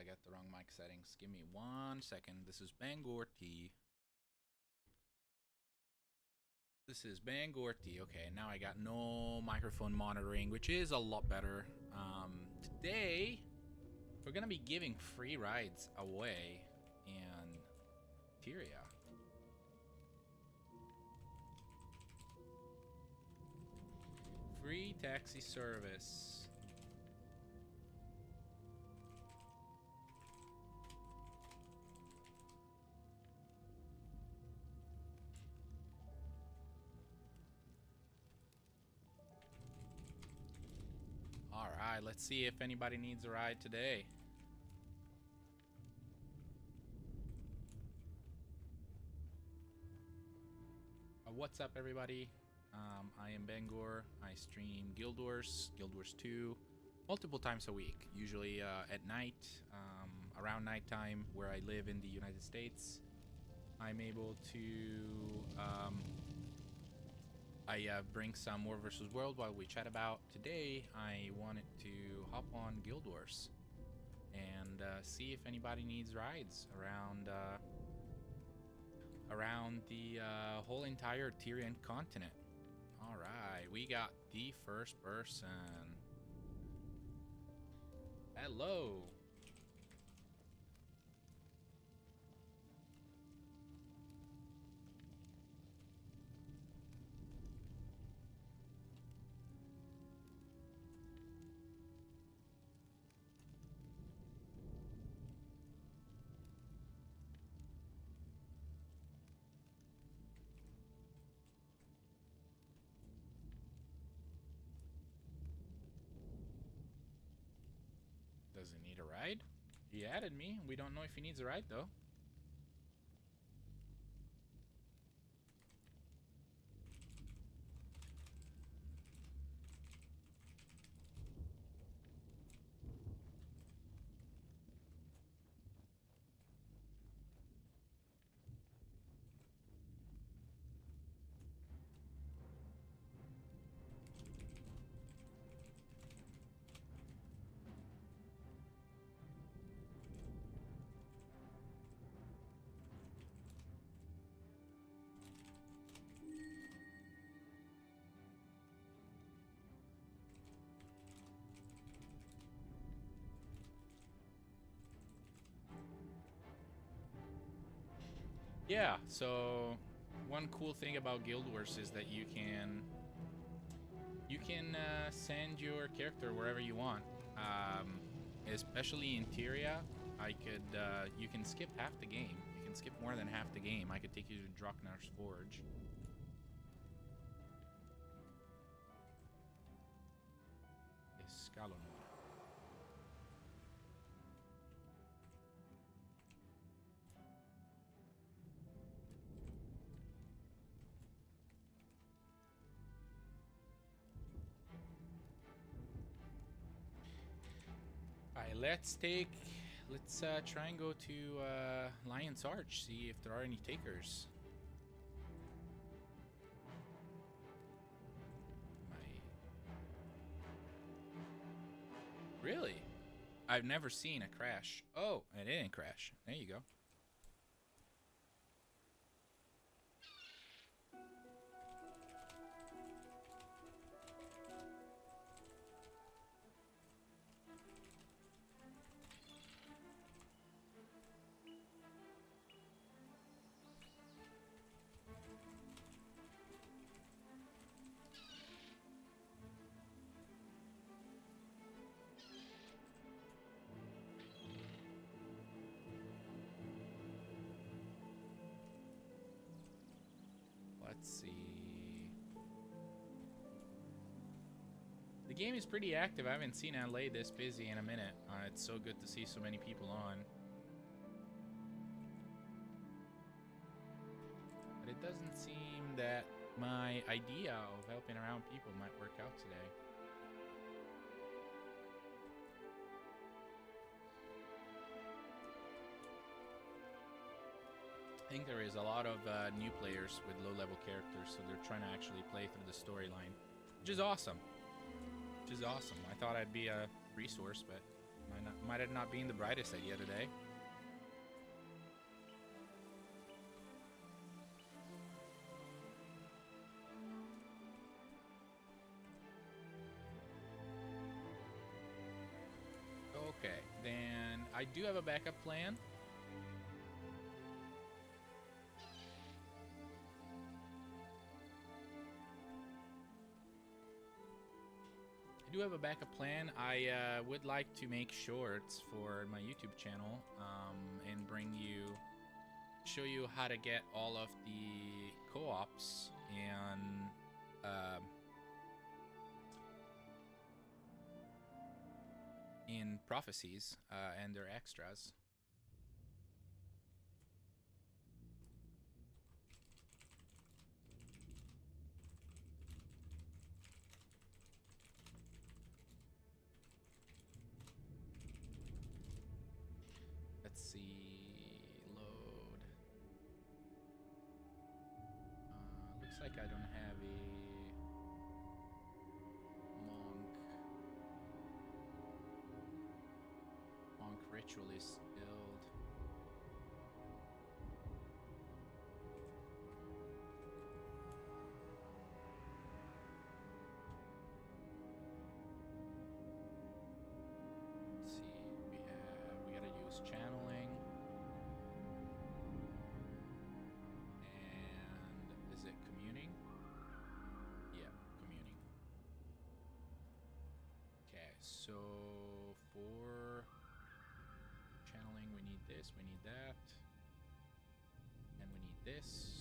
I got the wrong mic settings. Give me 1 second. This is BengorT. This is BengorT. Okay, now I got no microphone monitoring, which is a lot better. Today, we're gonna be giving free rides away in Tyria. Free taxi service. Alright, let's see if anybody needs a ride today. What's up, everybody? I am Bengor. I stream Guild Wars 2, multiple times a week, usually at night, around nighttime where I live in the United States. I'm able to bring some War vs. World while we chat about. Today, I wanted to hop on Guild Wars and see if anybody needs rides around the whole entire Tyrian continent. All right, we got the first person. Hello. Does he need a ride? He added me. We don't know if he needs a ride, though. Yeah, so one cool thing about Guild Wars is that you can send your character wherever you want. Especially in Tyria, you can skip half the game. You can skip more than half the game. I could take you to Droknar's Forge. Ascalon. Alright, let's try and go to Lion's Arch, see if there are any takers. Really? I've never seen a crash. Oh, it didn't crash. There you go. Let's see. The game is pretty active. I haven't seen LA this busy in a minute. It's so good to see so many people on. But it doesn't seem that my idea of helping around people might work out today. I think there is a lot of new players with low-level characters, so they're trying to actually play through the storyline, which is awesome. I thought I'd be a resource, but might have not been the brightest idea today. Okay, then I do have a backup plan. I do have a backup plan. I would like to make shorts for my YouTube channel and show you how to get all of the co-ops and in Prophecies and their extras. Let's see, load. Looks like I don't have a monk ritualist build. Let's see, we gotta use channeling. And is it communing? Yeah, communing. Okay, so for channeling we need this, we need that, and we need this.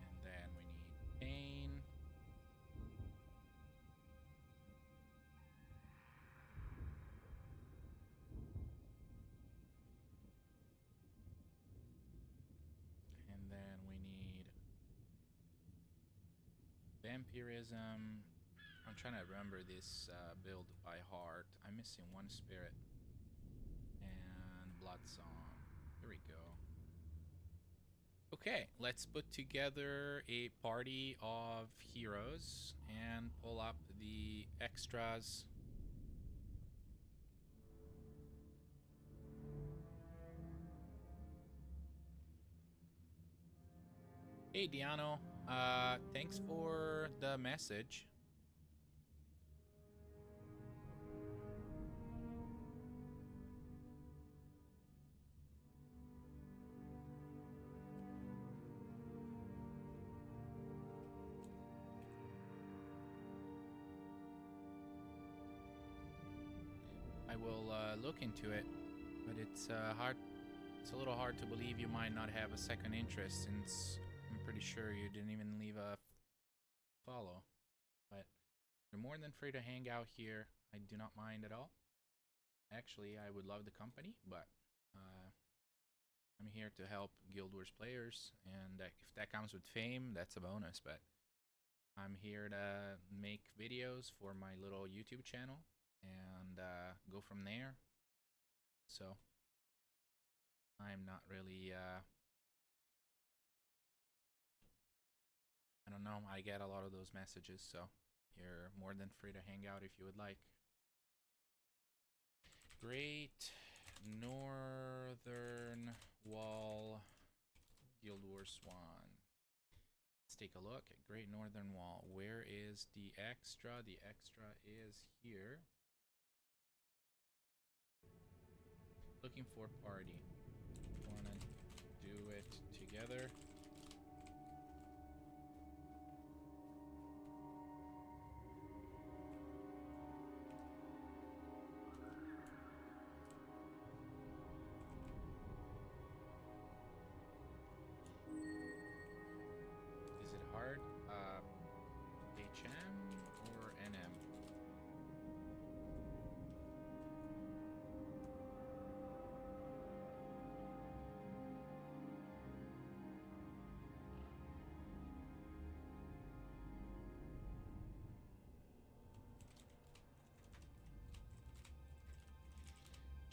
And then we need pain. And then we need vampirism. I'm trying to remember this build by heart. I'm missing one spirit. And blood song. Here we go. Okay, let's put together a party of heroes and pull up the extras. Hey Diano, thanks for the message. I will look into it, but it's hard. It's a little hard to believe you might not have a second interest, since I'm pretty sure you didn't even leave a follow. But you're more than free to hang out here. I do not mind at all. Actually, I would love the company, but I'm here to help Guild Wars players, and if that comes with fame, that's a bonus. But I'm here to make videos for my little YouTube channel and go from there. So I'm not really I don't know, I get a lot of those messages, so you're more than free to hang out if you would like. Great Northern Wall, Guild Wars 1. Let's take a look at Great Northern Wall. Where is the extra? The extra is here. Looking for party. Wanna do it together. Is it hard? HM or NM?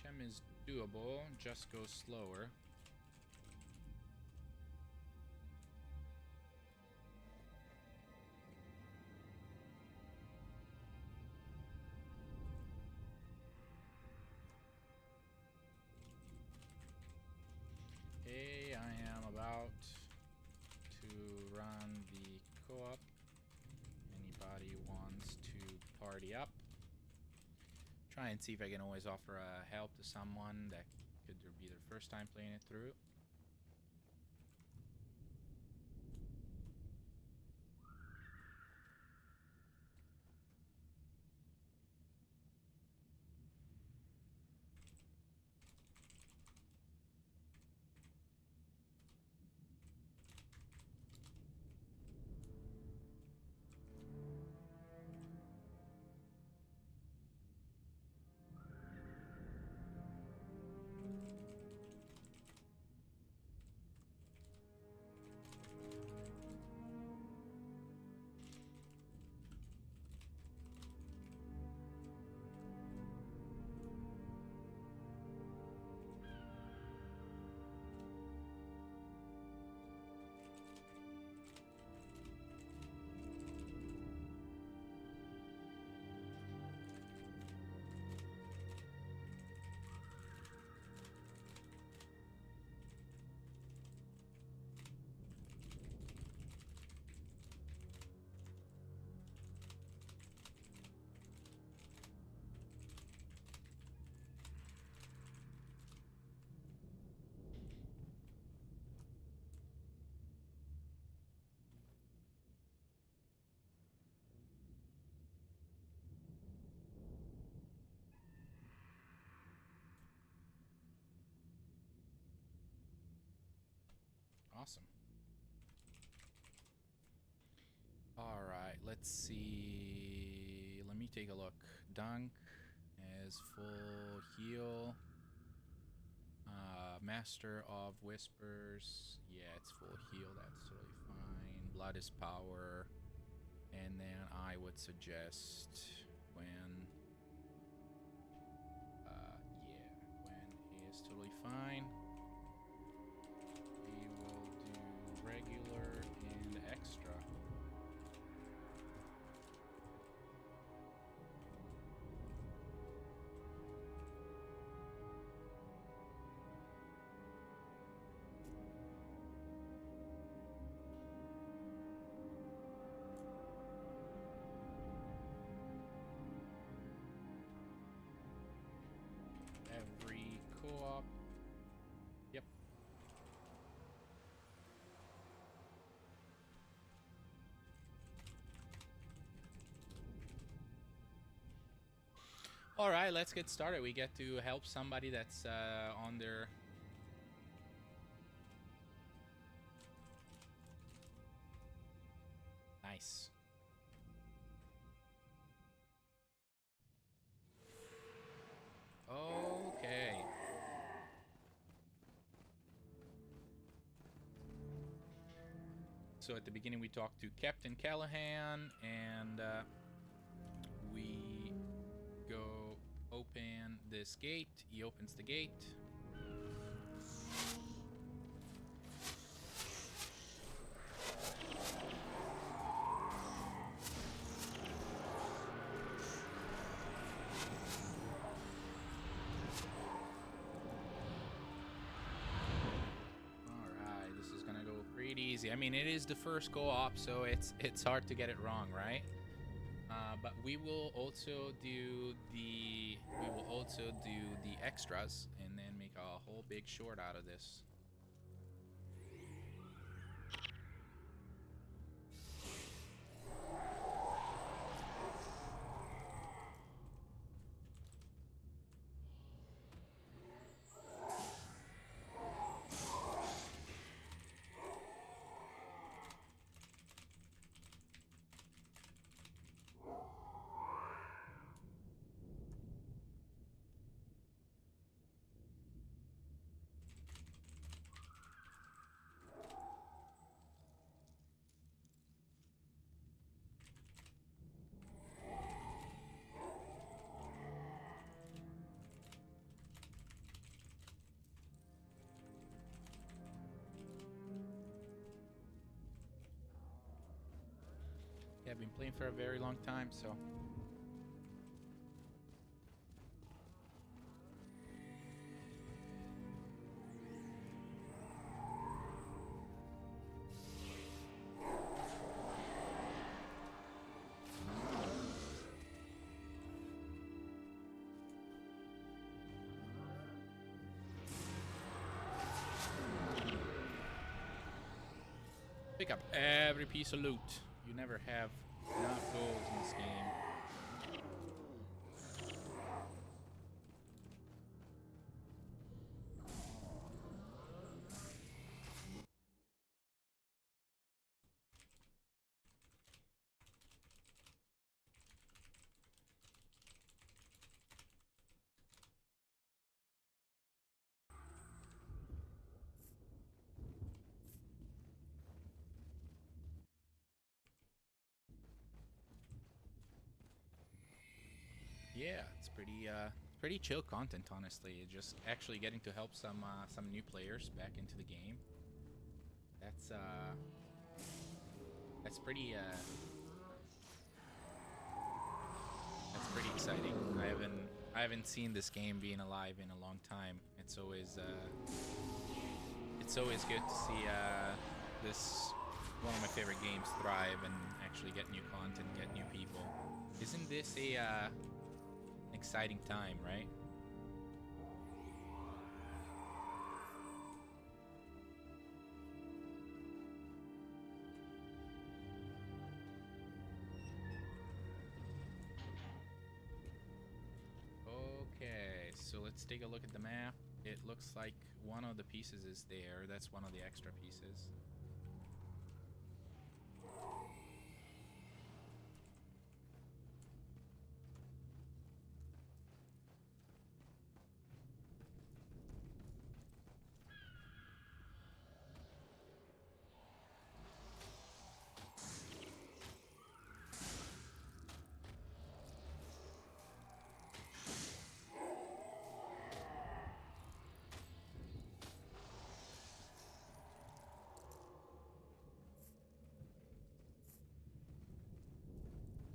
HM is doable, just go slower. about to run the co-op. Anybody wants to party up? Try and see if I can always offer help to someone that could be their first time playing it through. Awesome. All right, let's see. Let me take a look. Dunk has full heal. Master of Whispers. Yeah, it's full heal. That's totally fine. Blood is power. And then I would suggest when... when is totally fine. We will do regular and extra. Every co-op. Yep. All right, let's get started. We get to help somebody that's on their... Nice. Okay. So at the beginning we talked to Captain Callahan, and we go open this gate. He opens the gate. Easy. I mean, it is the first co-op, so it's hard to get it wrong, right? But we will also do the extras and then make a whole big short out of this. Yeah, I've been playing for a very long time, so... Pick up every piece of loot. You never have enough gold in this game. Yeah, it's pretty chill content, honestly. Just actually getting to help some new players back into the game. That's pretty that's pretty exciting. I haven't seen this game being alive in a long time. It's always good to see this one of my favorite games thrive and actually get new content, get new people. Isn't this a exciting time, right? Okay, so let's take a look at the map. It looks like one of the pieces is there. That's one of the extra pieces.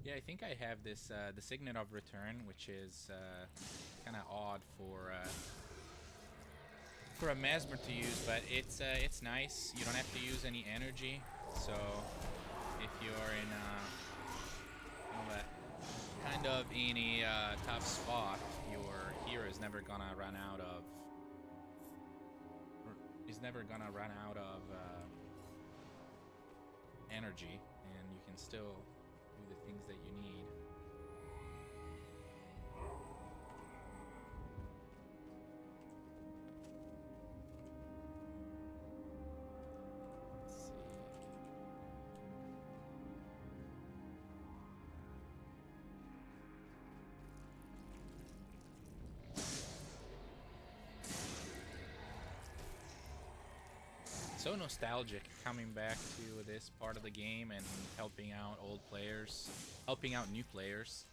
Yeah, I think I have this the Signet of Return, which is kind of odd for a Mesmer to use, but it's nice. You don't have to use any energy, so if you're in kind of in a tough spot, your hero is never gonna run out of energy, and you can still do the things that you need. Let's see. So nostalgic coming back to this part of the game and helping out old players, helping out new players.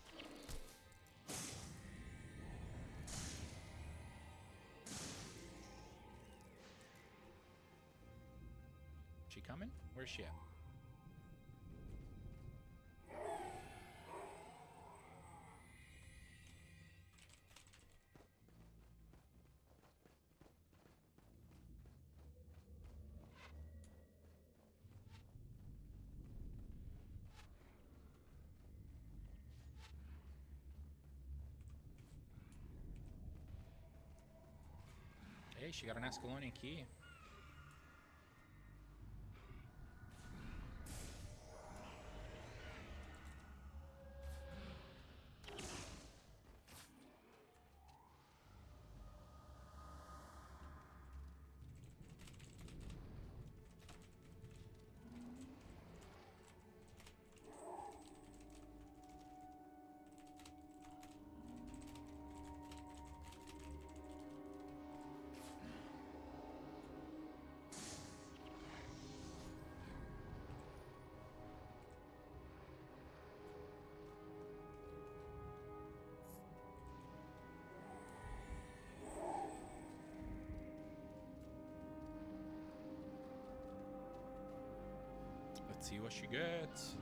She coming? Where's she at? Hey, she got an Ascalonian key. Let's see what she gets.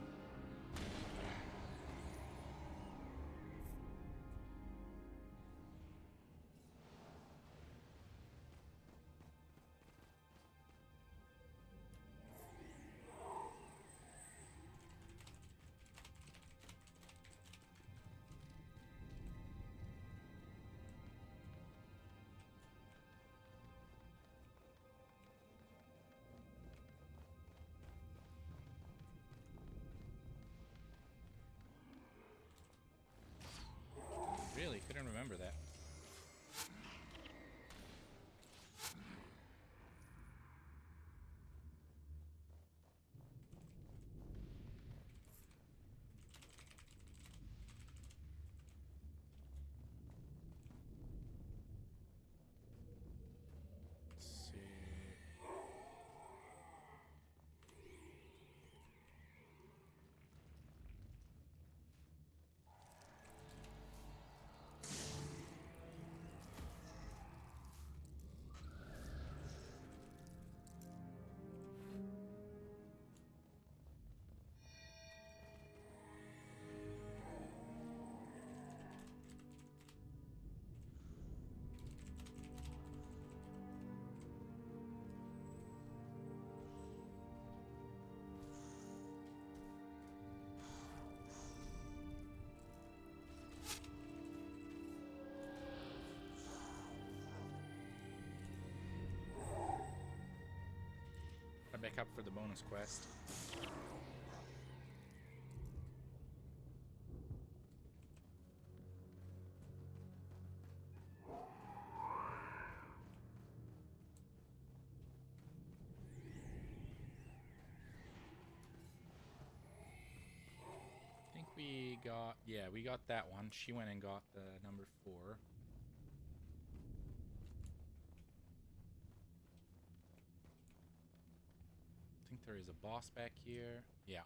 remember that. Back up for the bonus quest. I think we got, yeah, we got that one. She went and got the number 4. I think there is a boss back here. Yeah.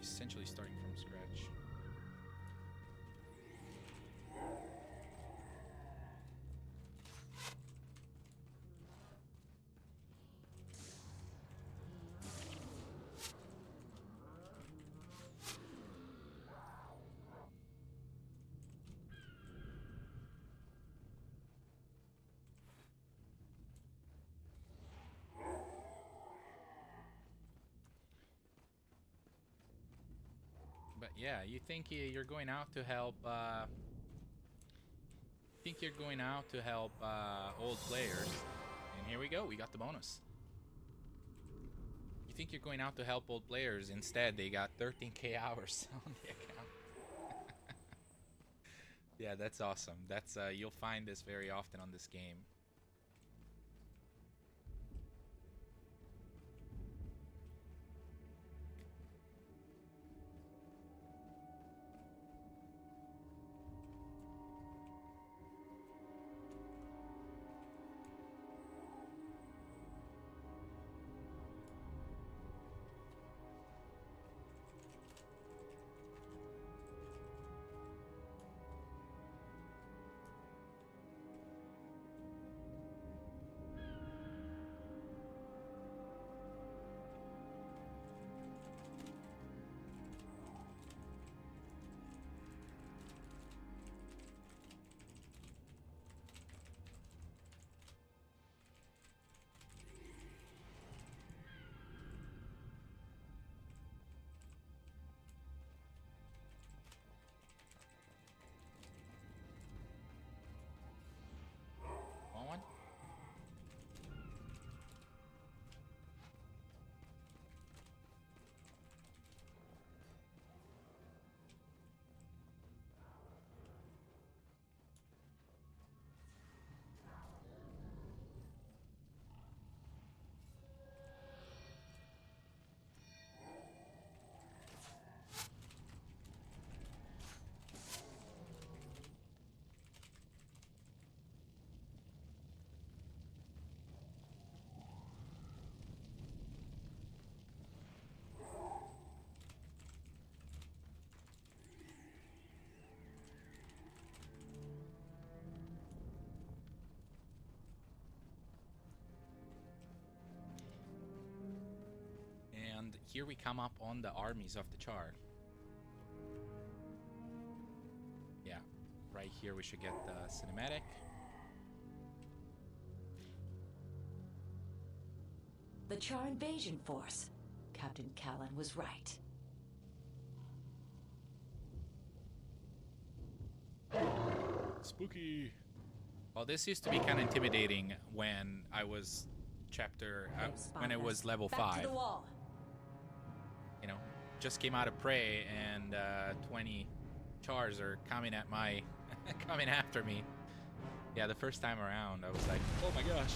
Essentially starting from scratch. But yeah, you think you're going out to help, think you're going out to help old players. And here we go, we got the bonus. You think you're going out to help old players, instead they got 13k hours on the account. Yeah, that's awesome. That's you'll find this very often on this game. And here we come up on the armies of the Char. Yeah, right here we should get the cinematic. The Char invasion force. Captain Callan was right. Spooky. Well, this used to be kind of intimidating when I was when it was level 5. Back to the wall. You know, just came out of prey and 20 Chars are coming at my, coming after me. Yeah, the first time around I was like, oh my gosh.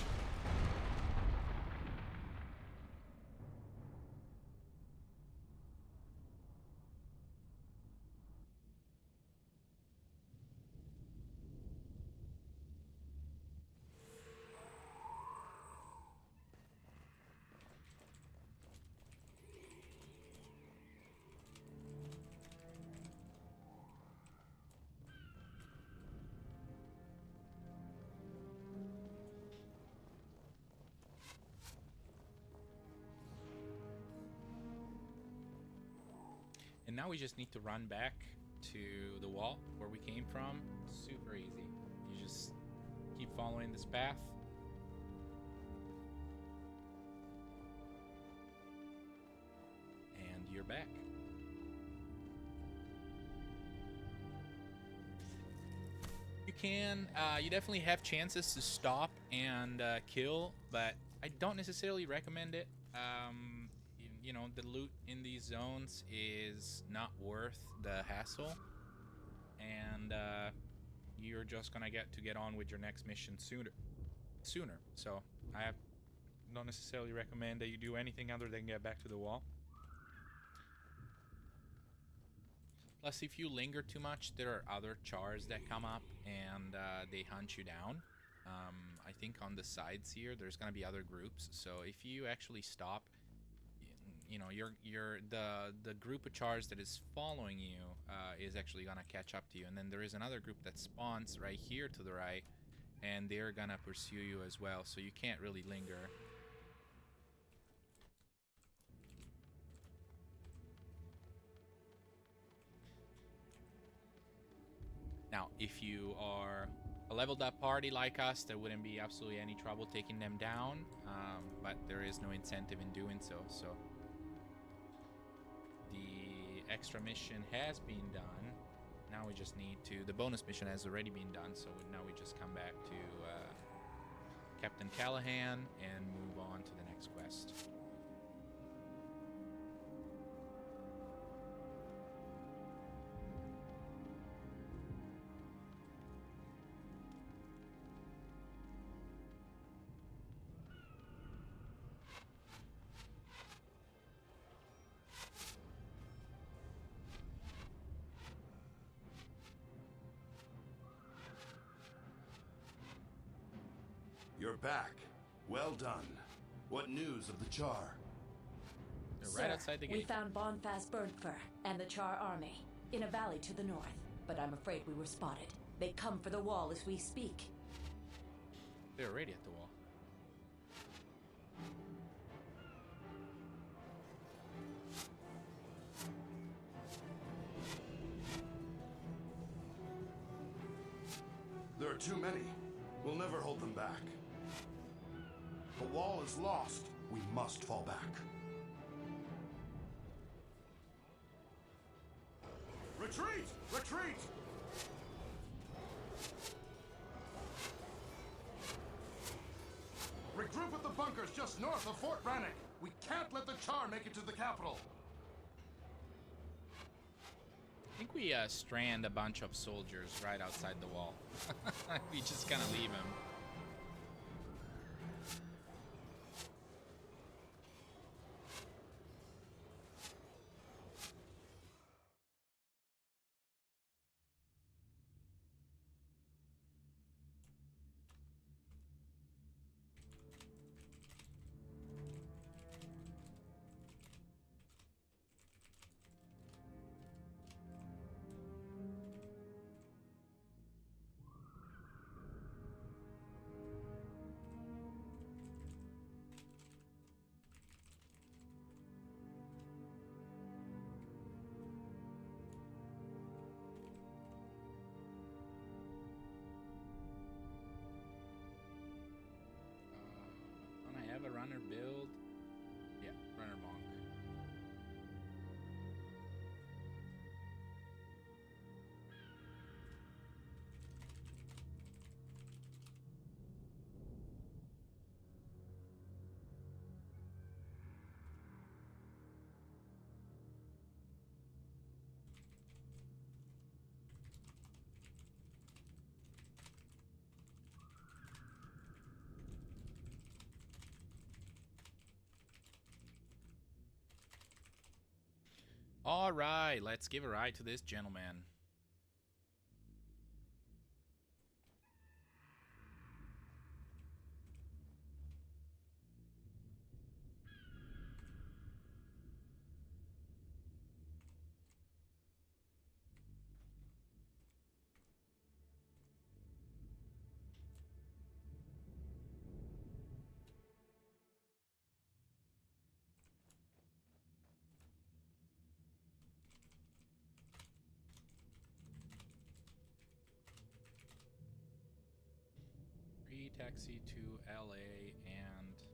And now we just need to run back to the wall where we came from. Super easy. You just keep following this path. And you're back. You can, you definitely have chances to stop and kill, but I don't necessarily recommend it. You know, the loot in these zones is not worth the hassle, and you're just gonna get on with your next mission sooner. So I don't necessarily recommend that you do anything other than get back to the wall. Plus, if you linger too much, there are other Chars that come up and they hunt you down. I think on the sides here, there's gonna be other groups. So if you actually stop, you know, the group of Chars that is following you is actually gonna catch up to you, and then there is another group that spawns right here to the right, and they're gonna pursue you as well. So you can't really linger. Now, if you are a leveled up party like us, there wouldn't be absolutely any trouble taking them down, but there is no incentive in doing so. So the extra mission has been done. Now we just need to, the bonus mission has already been done, so now we just come back to Captain Callahan and move on to the next quest. You're back. Well done. What news of the Char? They're right outside the gate. We found Bonfast Birdfur and the Char army in a valley to the north, but I'm afraid we were spotted. They come for the wall as we speak. They're already at the wall. There are too many. We'll never hold them back. The wall is lost. We must fall back. Retreat! Retreat! Regroup at the bunkers just north of Fort Brannock. We can't let the Char make it to the capital. I think we strand a bunch of soldiers right outside the wall. We just kind of leave them. All right, let's give a ride to this gentleman. Free taxi to LA and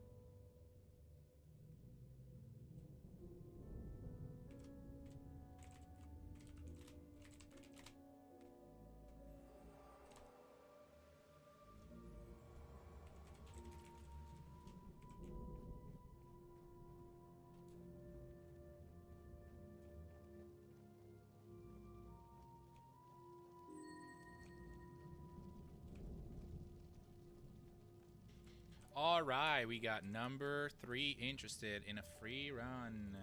all right, we got number 3 interested in a free run.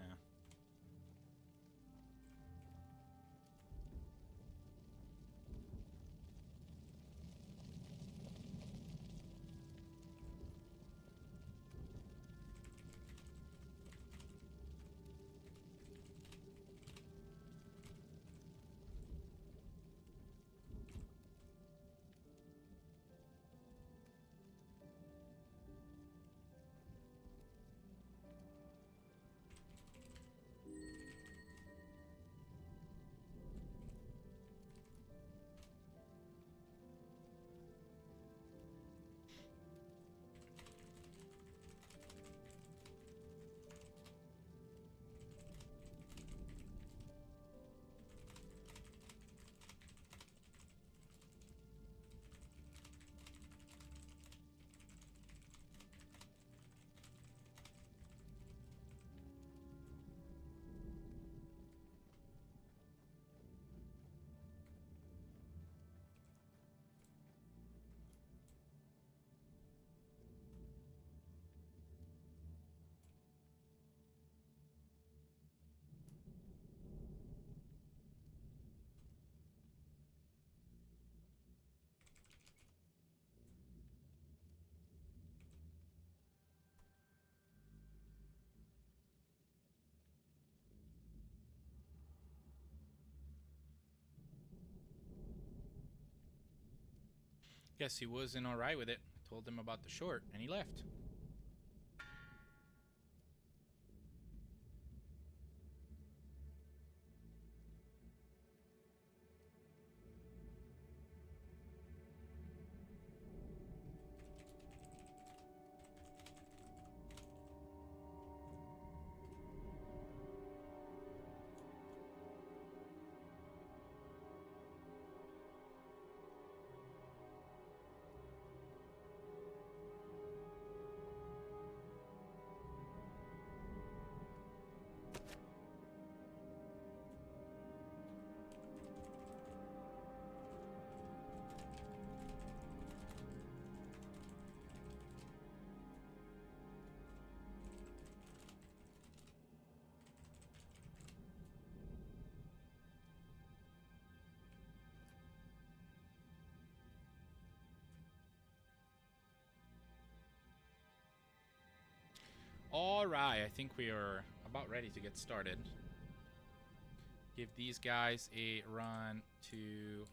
Guess he wasn't all right with it. Told him about the short, and he left. All right, I think we are about ready to get started. Give these guys a run to...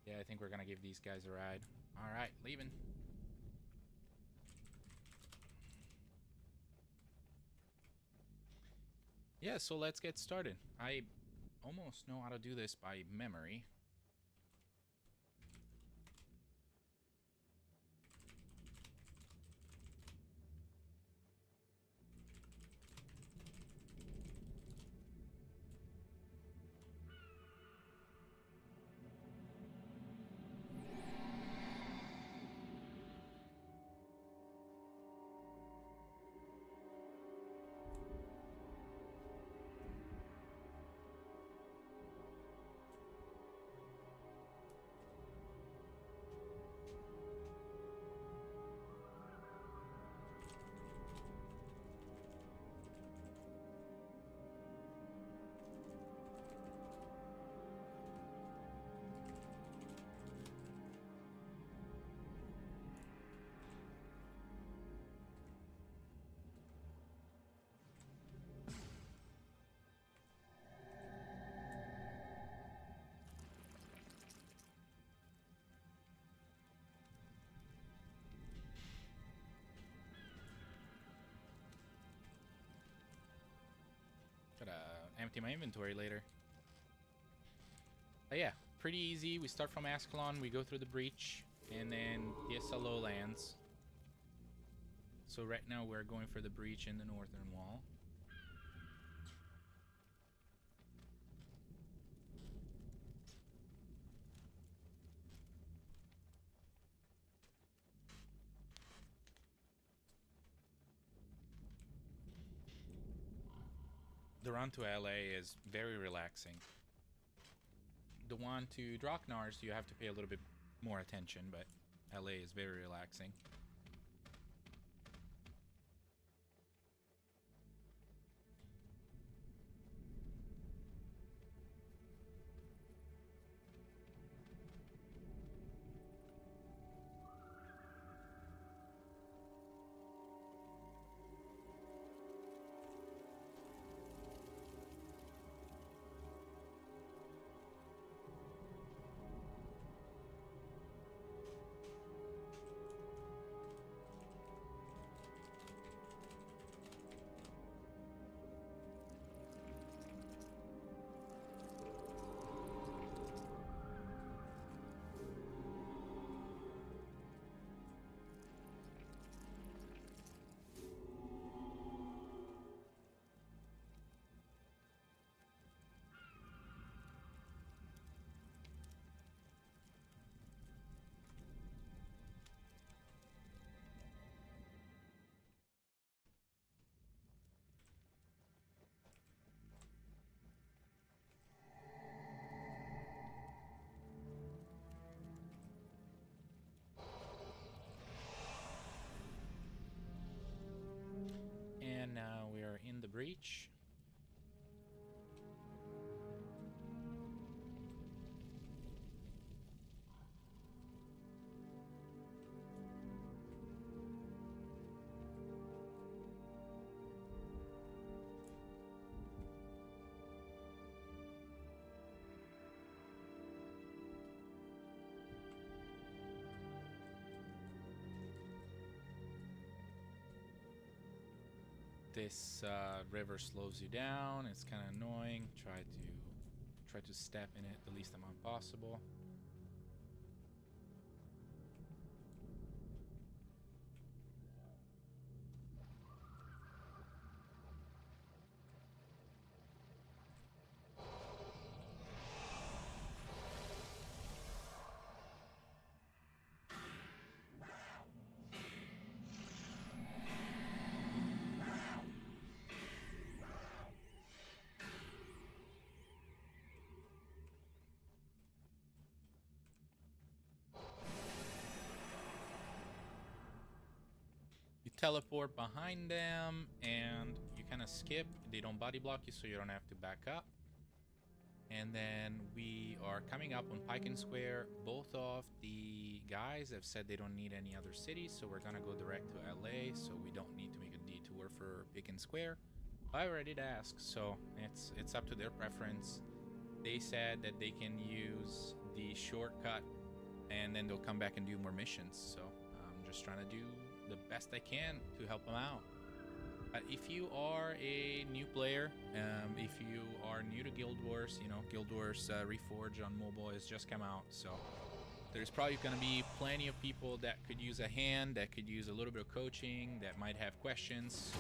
Yeah, I think we're gonna give these guys a ride. All right, leaving. Yeah, so let's get started. I almost know how to do this by memory. empty my inventory later. But yeah, pretty easy. We start from Ascalon, we go through the breach, and then the SLO lands. So right now we're going for the breach in the northern wall. The run to LA is very relaxing. The one to Droknar's, you have to pay a little bit more attention, but LA is very relaxing. And now we are in the breach. This river slows you down. It's kind of annoying. Try to step in it the least amount possible. Teleport behind them and you kind of skip. They don't body block you, so you don't have to back up. And then we are coming up on Pike Square. Both of the guys have said they don't need any other cities, so we're gonna go direct to LA, so we don't need to make a detour for Pike Square. However, I did ask, so it's up to their preference. They said that they can use the shortcut and then they'll come back and do more missions. So I'm just trying to do the best I can to help them out. If you are a new player, if you are new to Guild Wars, you know, Guild Wars Reforged on mobile has just come out, so there's probably going to be plenty of people that could use a hand, that could use a little bit of coaching, that might have questions.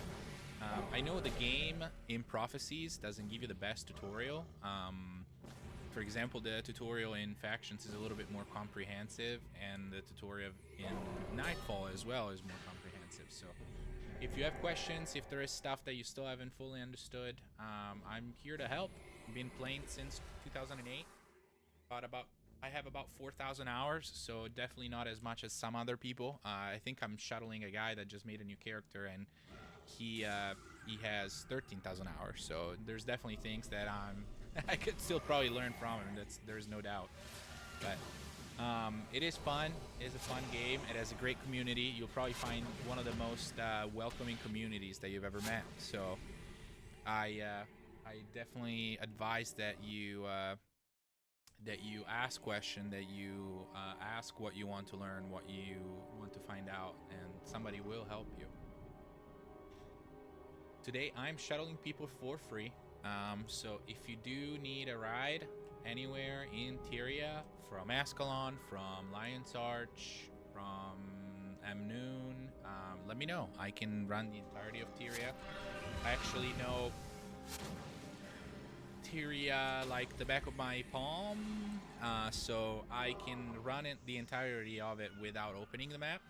I know the game in Prophecies doesn't give you the best tutorial. For example, the tutorial in Factions is a little bit more comprehensive, and the tutorial in Nightfall as well is more comprehensive. So if you have questions, if there is stuff that you still haven't fully understood, I'm here to help. I've been playing since 2008. I have about 4,000 hours, so definitely not as much as some other people. I think I'm shuttling a guy that just made a new character, and he has 13,000 hours. So there's definitely things that I could still probably learn from him. There's no doubt. But it is fun. It is a fun game. It has a great community. You'll probably find one of the most welcoming communities that you've ever met. So I definitely advise that you ask questions, that you ask what you want to learn, what you want to find out, and somebody will help you. Today I'm shuttling people for free. So if you do need a ride anywhere in Tyria, from Ascalon, from Lion's Arch, from Amnoon, let me know. I can run the entirety of Tyria. I actually know Tyria like the back of my palm, so I can run it, the entirety of it without opening the map.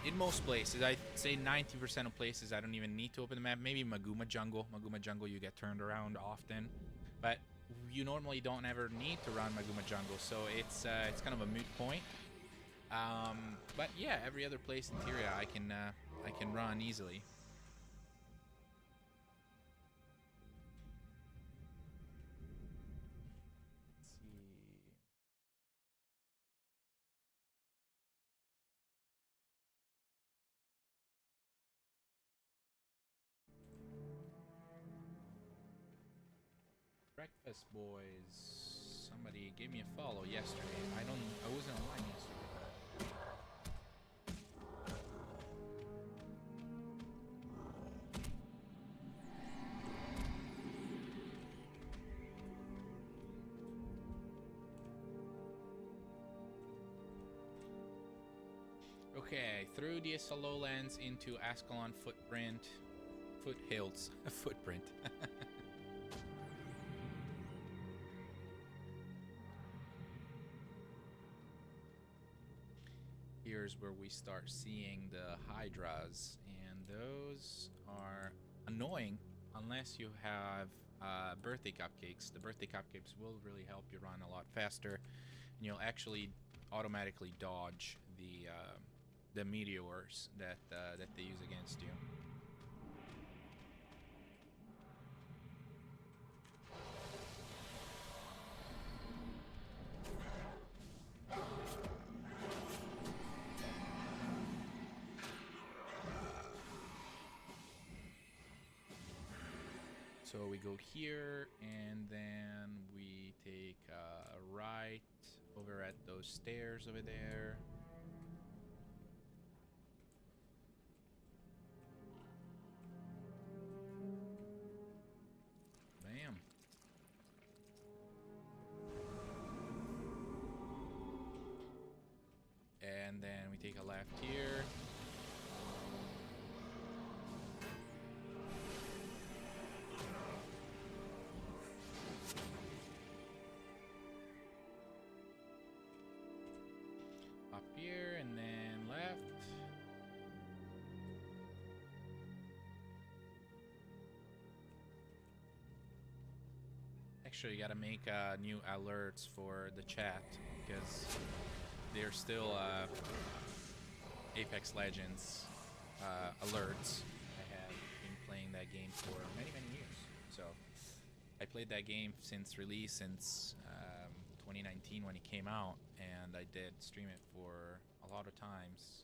In most places, I'd say 90% of places, I don't even need to open the map. Maybe Maguma Jungle. Maguma Jungle, you get turned around often, but you normally don't ever need to run Maguma Jungle, so it's kind of a moot point. But yeah, every other place in Tyria, I can run easily. Breakfast boys. Somebody gave me a follow yesterday. I wasn't online yesterday. Okay, through the lowlands into Ascalon foothills, footprint. Here's where we start seeing the hydras, and those are annoying unless you have birthday cupcakes. The birthday cupcakes will really help you run a lot faster, and you'll actually automatically dodge the meteors that they use against you. So we go here, and then we take a right over at those stairs over there. Bam. And then we take a left here. Up here, and then left. Actually, you gotta make new alerts for the chat, because they're still Apex Legends alerts. I have been playing that game for many years. So I played that game since release, since 2019 when it came out, and I did stream it for a lot of times.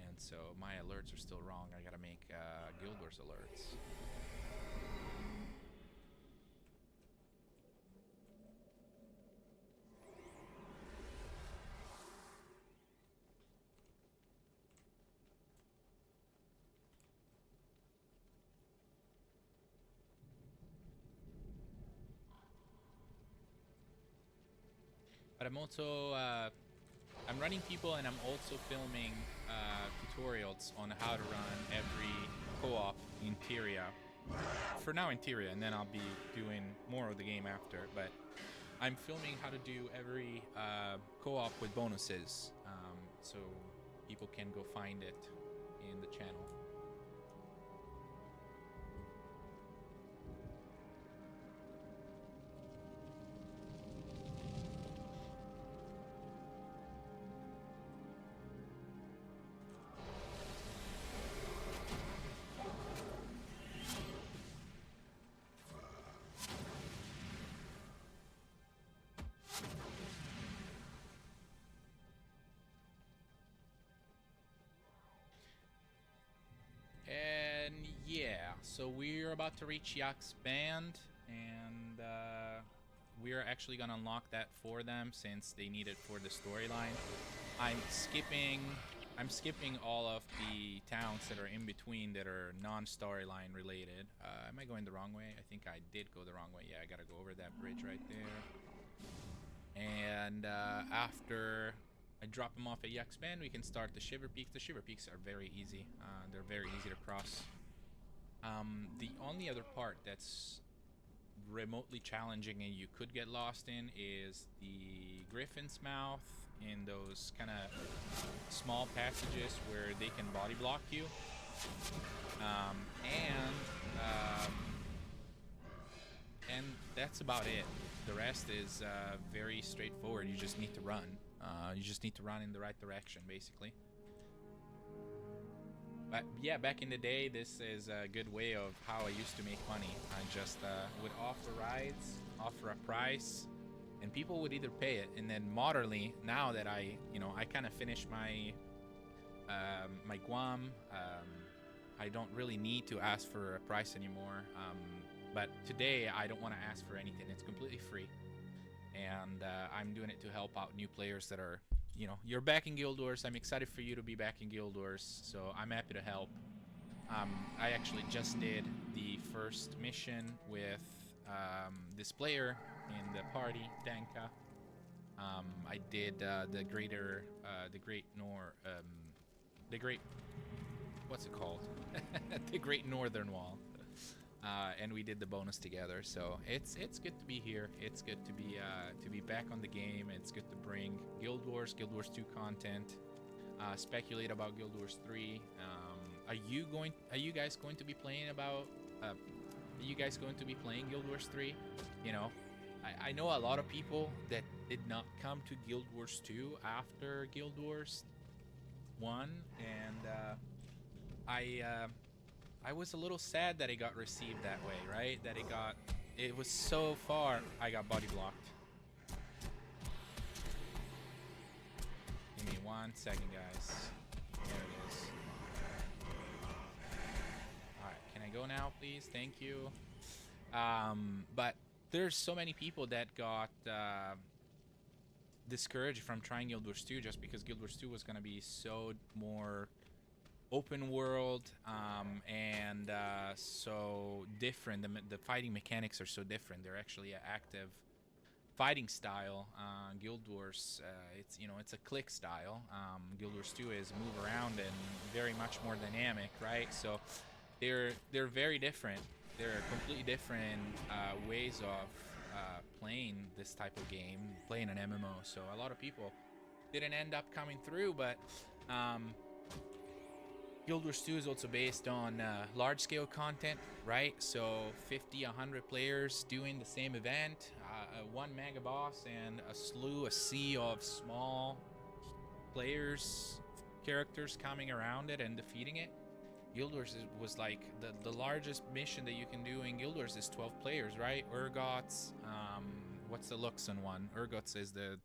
And so my alerts are still wrong. I gotta make Guild Wars alerts. But I'm also I'm running people, and I'm also filming tutorials on how to run every co-op in Tyria. For now in Tyria, and then I'll be doing more of the game after. But I'm filming how to do every co-op with bonuses, so people can go find it in the channel. And yeah, so we're about to reach Yak's band, and we're actually gonna unlock that for them since they need it for the storyline. I'm skipping I'm skipping all of the towns that are in between that are non-storyline related. Am I going the wrong way? I think I did go the wrong way. Yeah, I gotta go over that bridge right there. And after I drop them off at Yaxban, we can start the Shiver Peaks. The Shiver Peaks are very easy. They're very easy to cross. The only other part that's remotely challenging and you could get lost in is the Griffin's Mouth, in those kind of small passages where they can body block you. And that's about it. The rest is very straightforward. You just need to run. You just need to run in the right direction, basically. But yeah, back in the day, this is a good way of how I used to make money. I just would offer rides, offer a price, and people would either pay it. And then modernly, now that I kind of finished my my Guam, I don't really need to ask for a price anymore. But today, I don't want to ask for anything. It's completely free, and I'm doing it to help out new players that are, you're back in Guild Wars. I'm excited for you to be back in Guild Wars, so I'm happy to help. I actually just did the first mission with this player in the party, Danka. I did the great what's it called? The Great Northern Wall. And we did the bonus together, so it's good to be here. It's good to be back on the game. It's good to bring Guild Wars 2 content, speculate about Guild Wars 3. Are you guys going to be playing Guild Wars 3? I know a lot of people that did not come to Guild Wars 2 after Guild Wars 1, and I was a little sad that it got received that way, right? It was so far, I got body blocked. Give me 1 second, guys. There it is. Alright, can I go now, please? Thank you. But there's so many people that got discouraged from trying Guild Wars 2 just because Guild Wars 2 was going to be so more open world and so different. The fighting mechanics are so different. They're actually an active fighting style. Guild Wars, it's a click style. Guild Wars 2 is move around and very much more dynamic, right? So they're very different. They're completely different ways of playing this type of game, playing an MMO. So a lot of people didn't end up coming through, but Guild Wars 2 is also based on large-scale content, right? So 50, 100 players doing the same event, one mega boss, and a sea of small players, characters coming around it and defeating it. Guild Wars was like the largest mission that you can do in Guild Wars is 12 players, right? Urgots, what's the Luxon one? Urgots is the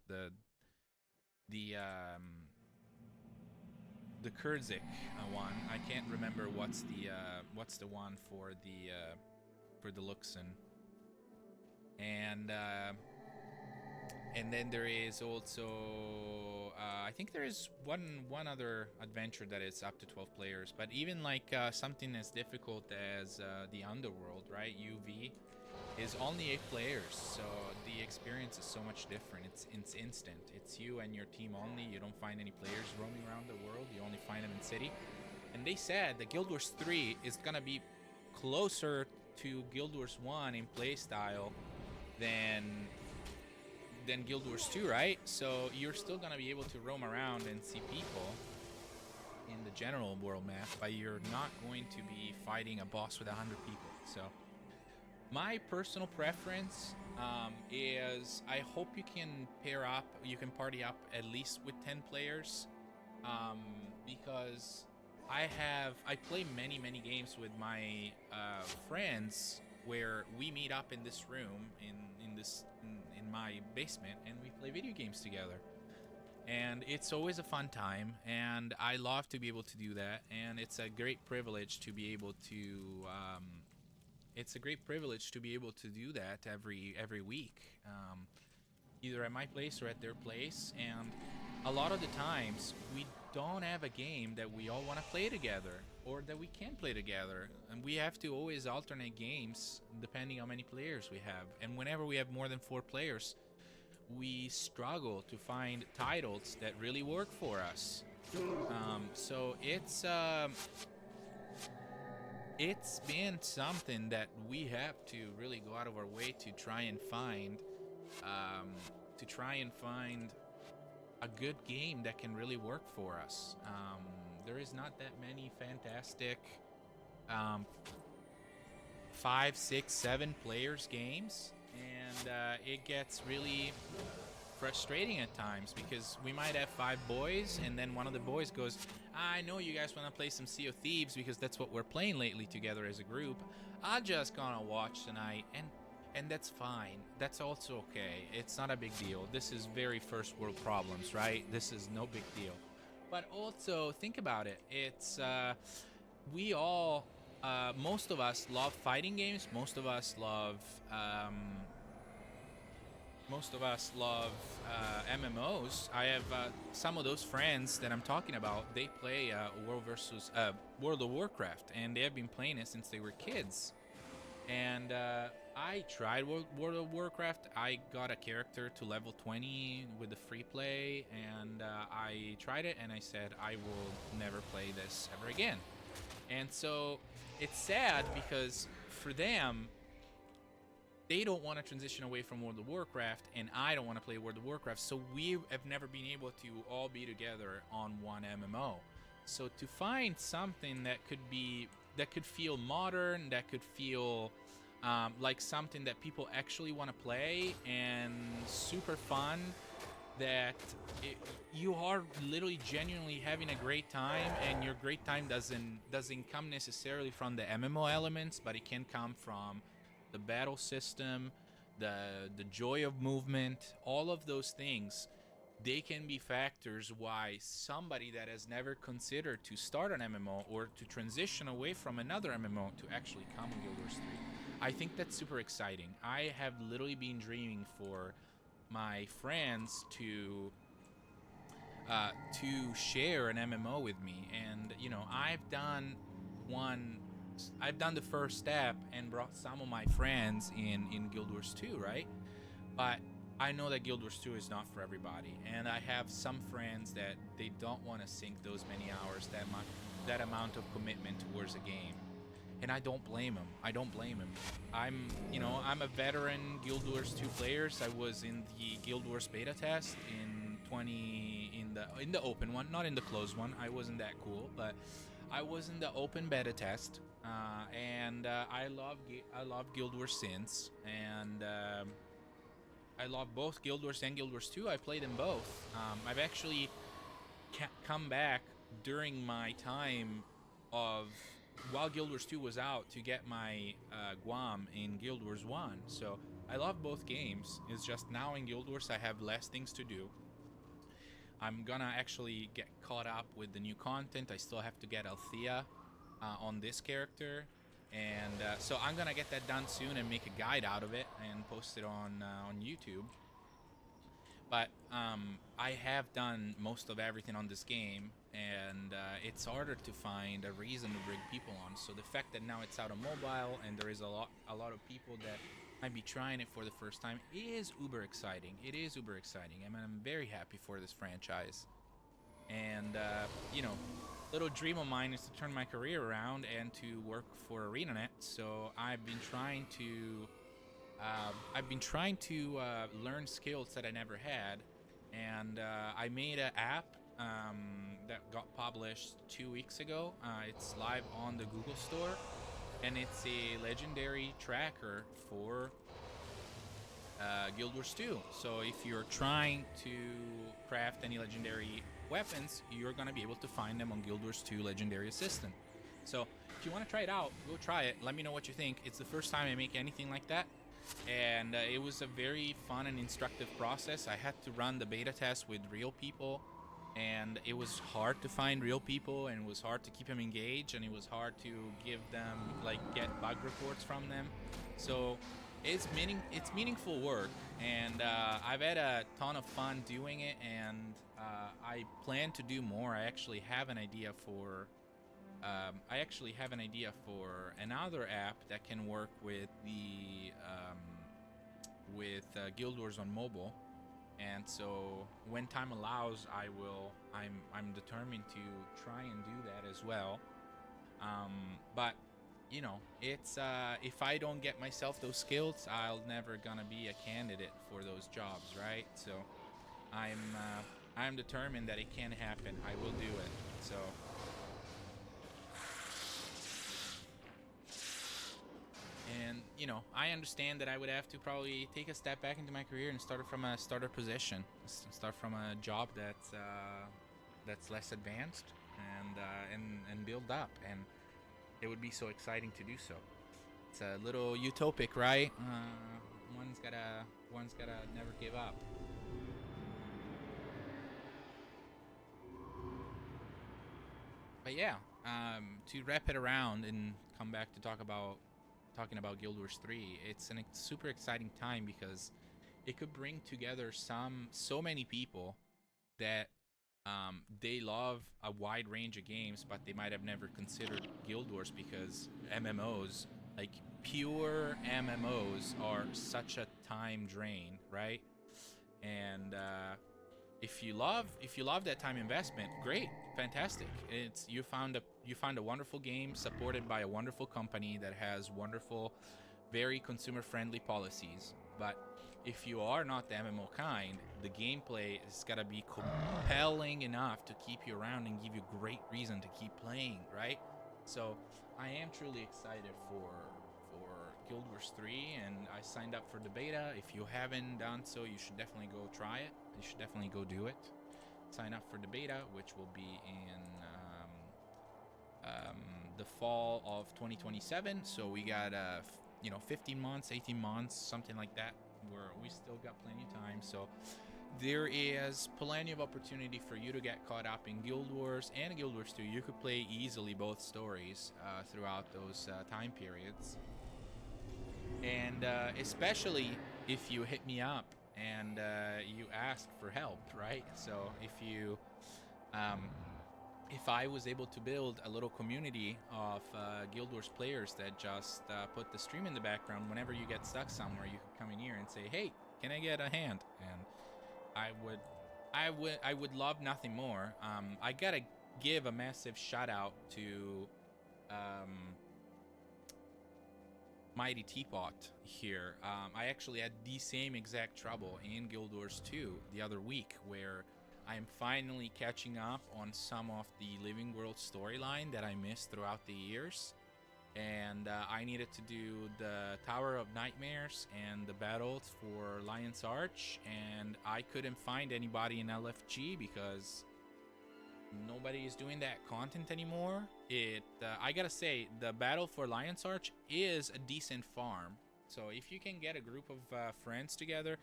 Kurzik one. I can't remember what's the one for the Luxon. And then there is also I think there is one other adventure that is up to 12 players. But even like something as difficult as the Underworld, right? UV is only 8 players, so the experience is so much different. It's instant. It's you and your team only. You don't find any players roaming around the world. You only find them in city. And they said that Guild Wars 3 is gonna be closer to Guild Wars 1 in playstyle than Guild Wars 2, right? So you're still gonna be able to roam around and see people in the general world map, but you're not going to be fighting a boss with 100 people. So my personal preference is I hope you can pair up, you can party up at least with 10 players, because I play many games with my friends where we meet up in this room in my basement and we play video games together, and it's always a fun time, and I love to be able to do that, and it's a great privilege to be able to do that every week, either at my place or at their place. And a lot of the times we don't have a game that we all want to play together or that we can play together, and we have to always alternate games depending on how many players we have. And whenever we have more than 4 players, we struggle to find titles that really work for us. So it's been something that we have to really go out of our way to try and find, a good game that can really work for us. There is not that many fantastic 5, 6, 7 players games, and it gets really frustrating at times because we might have 5 boys, and then one of the boys goes, I know you guys want to play some Sea of Thieves because that's what we're playing lately together as a group. I'm just gonna watch tonight, and that's fine. That's also okay. It's not a big deal. This is very first world problems, right? This is no big deal. But also think about it. It's we all, most of us love fighting games. Most of us love MMOs. I have some of those friends that I'm talking about. They play World of Warcraft, and they have been playing it since they were kids. And I tried World of Warcraft. I got a character to level 20 with the free play, and I tried it, and I said I will never play this ever again. And so it's sad because for them, they don't want to transition away from World of Warcraft, and I don't want to play World of Warcraft, so we have never been able to all be together on one MMO. So to find something that could feel modern, that could feel like something that people actually want to play and super fun, that you are literally genuinely having a great time, and your great time doesn't come necessarily from the MMO elements, but it can come from the battle system, the joy of movement, all of those things. They can be factors why somebody that has never considered to start an MMO or to transition away from another MMO to actually come on Guild Wars 3. I think that's super exciting. I have literally been dreaming for my friends to share an MMO with me, and I've done the first step and brought some of my friends in Guild Wars 2, right? But I know that Guild Wars 2 is not for everybody, and I have some friends that they don't want to sink those many hours, that amount of commitment towards a game. And I don't blame them. I'm a veteran Guild Wars 2 players. I was in the Guild Wars beta test in the open one, not in the closed one. I wasn't that cool, but I was in the open beta test, and I love Guild Wars since, and I love both Guild Wars and Guild Wars 2. I played them both. I've actually come back during my time while Guild Wars 2 was out to get my Guam in Guild Wars 1. So I love both games. It's just now in Guild Wars I have less things to do. I'm gonna actually get caught up with the new content. I still have to get Althea on this character, and so I'm gonna get that done soon and make a guide out of it and post it on YouTube. But I have done most of everything on this game, and it's harder to find a reason to bring people on. So the fact that now it's out on mobile and there is a lot of people that might be trying it for the first time is uber exciting. It is uber exciting. I mean, I'm very happy for this franchise. And little dream of mine is to turn my career around and to work for ArenaNet. So I've been trying to learn skills that I never had, and I made an app that got published 2 weeks ago. It's live on the Google Store, and it's a legendary tracker for Guild Wars 2. So if you're trying to craft any legendary weapons, you're going to be able to find them on Guild Wars 2 Legendary Assistant. So if you want to try it out, go try it. Let me know what you think. It's the first time I make anything like that, and it was a very fun and instructive process. I had to run the beta test with real people, and it was hard to find real people, and it was hard to keep them engaged, and it was hard to give them, get bug reports from them. So it's meaningful work, and I've had a ton of fun doing it, and I plan to do more. I actually have an idea for another app that can work with the Guild Wars on mobile. And so when time allows, I'm determined to try and do that as well. But you know, it's if I don't get myself those skills, I'll never gonna be a candidate for those jobs, right? So I'm determined that it can happen. I will do it. So and you know, I understand that I would have to probably take a step back into my career and start from a starter position, start from a job that's less advanced, and build up. And it would be so exciting to do so. It's a little utopic, right? One's gotta never give up. But yeah, to wrap it around and come back to talking about Guild Wars 3, it's a super exciting time because it could bring together so many people that they love a wide range of games, but they might have never considered Guild Wars because MMOs, like pure MMOs, are such a time drain, right? And if you love that time investment, great, fantastic. You found a wonderful game supported by a wonderful company that has wonderful, very consumer friendly policies. But if you are not the MMO kind, the gameplay has got to be compelling enough to keep you around and give you great reason to keep playing, right? So I am truly excited for Guild Wars 3, and I signed up for the beta. If you haven't done so, you should definitely go try it. You should definitely go do it. Sign up for the beta, which will be in the fall of 2027. So we got 15 months, 18 months, something like that, where we still got plenty of time. So there is plenty of opportunity for you to get caught up in Guild Wars and Guild Wars 2. You could play easily both stories throughout those time periods. And especially if you hit me up and you ask for help, right? So if I was able to build a little community of Guild Wars players that just put the stream in the background, whenever you get stuck somewhere, you could come in here and say, "Hey, can I get a hand?" And I would love nothing more. I gotta give a massive shout out to Mighty Teapot here. I actually had the same exact trouble in Guild Wars 2 the other week, where I'm finally catching up on some of the Living World storyline that I missed throughout the years. And I needed to do the Tower of Nightmares and the battles for Lion's Arch, and I couldn't find anybody in LFG because nobody is doing that content anymore. I gotta say, the battle for Lion's Arch is a decent farm. So if you can get a group of friends together,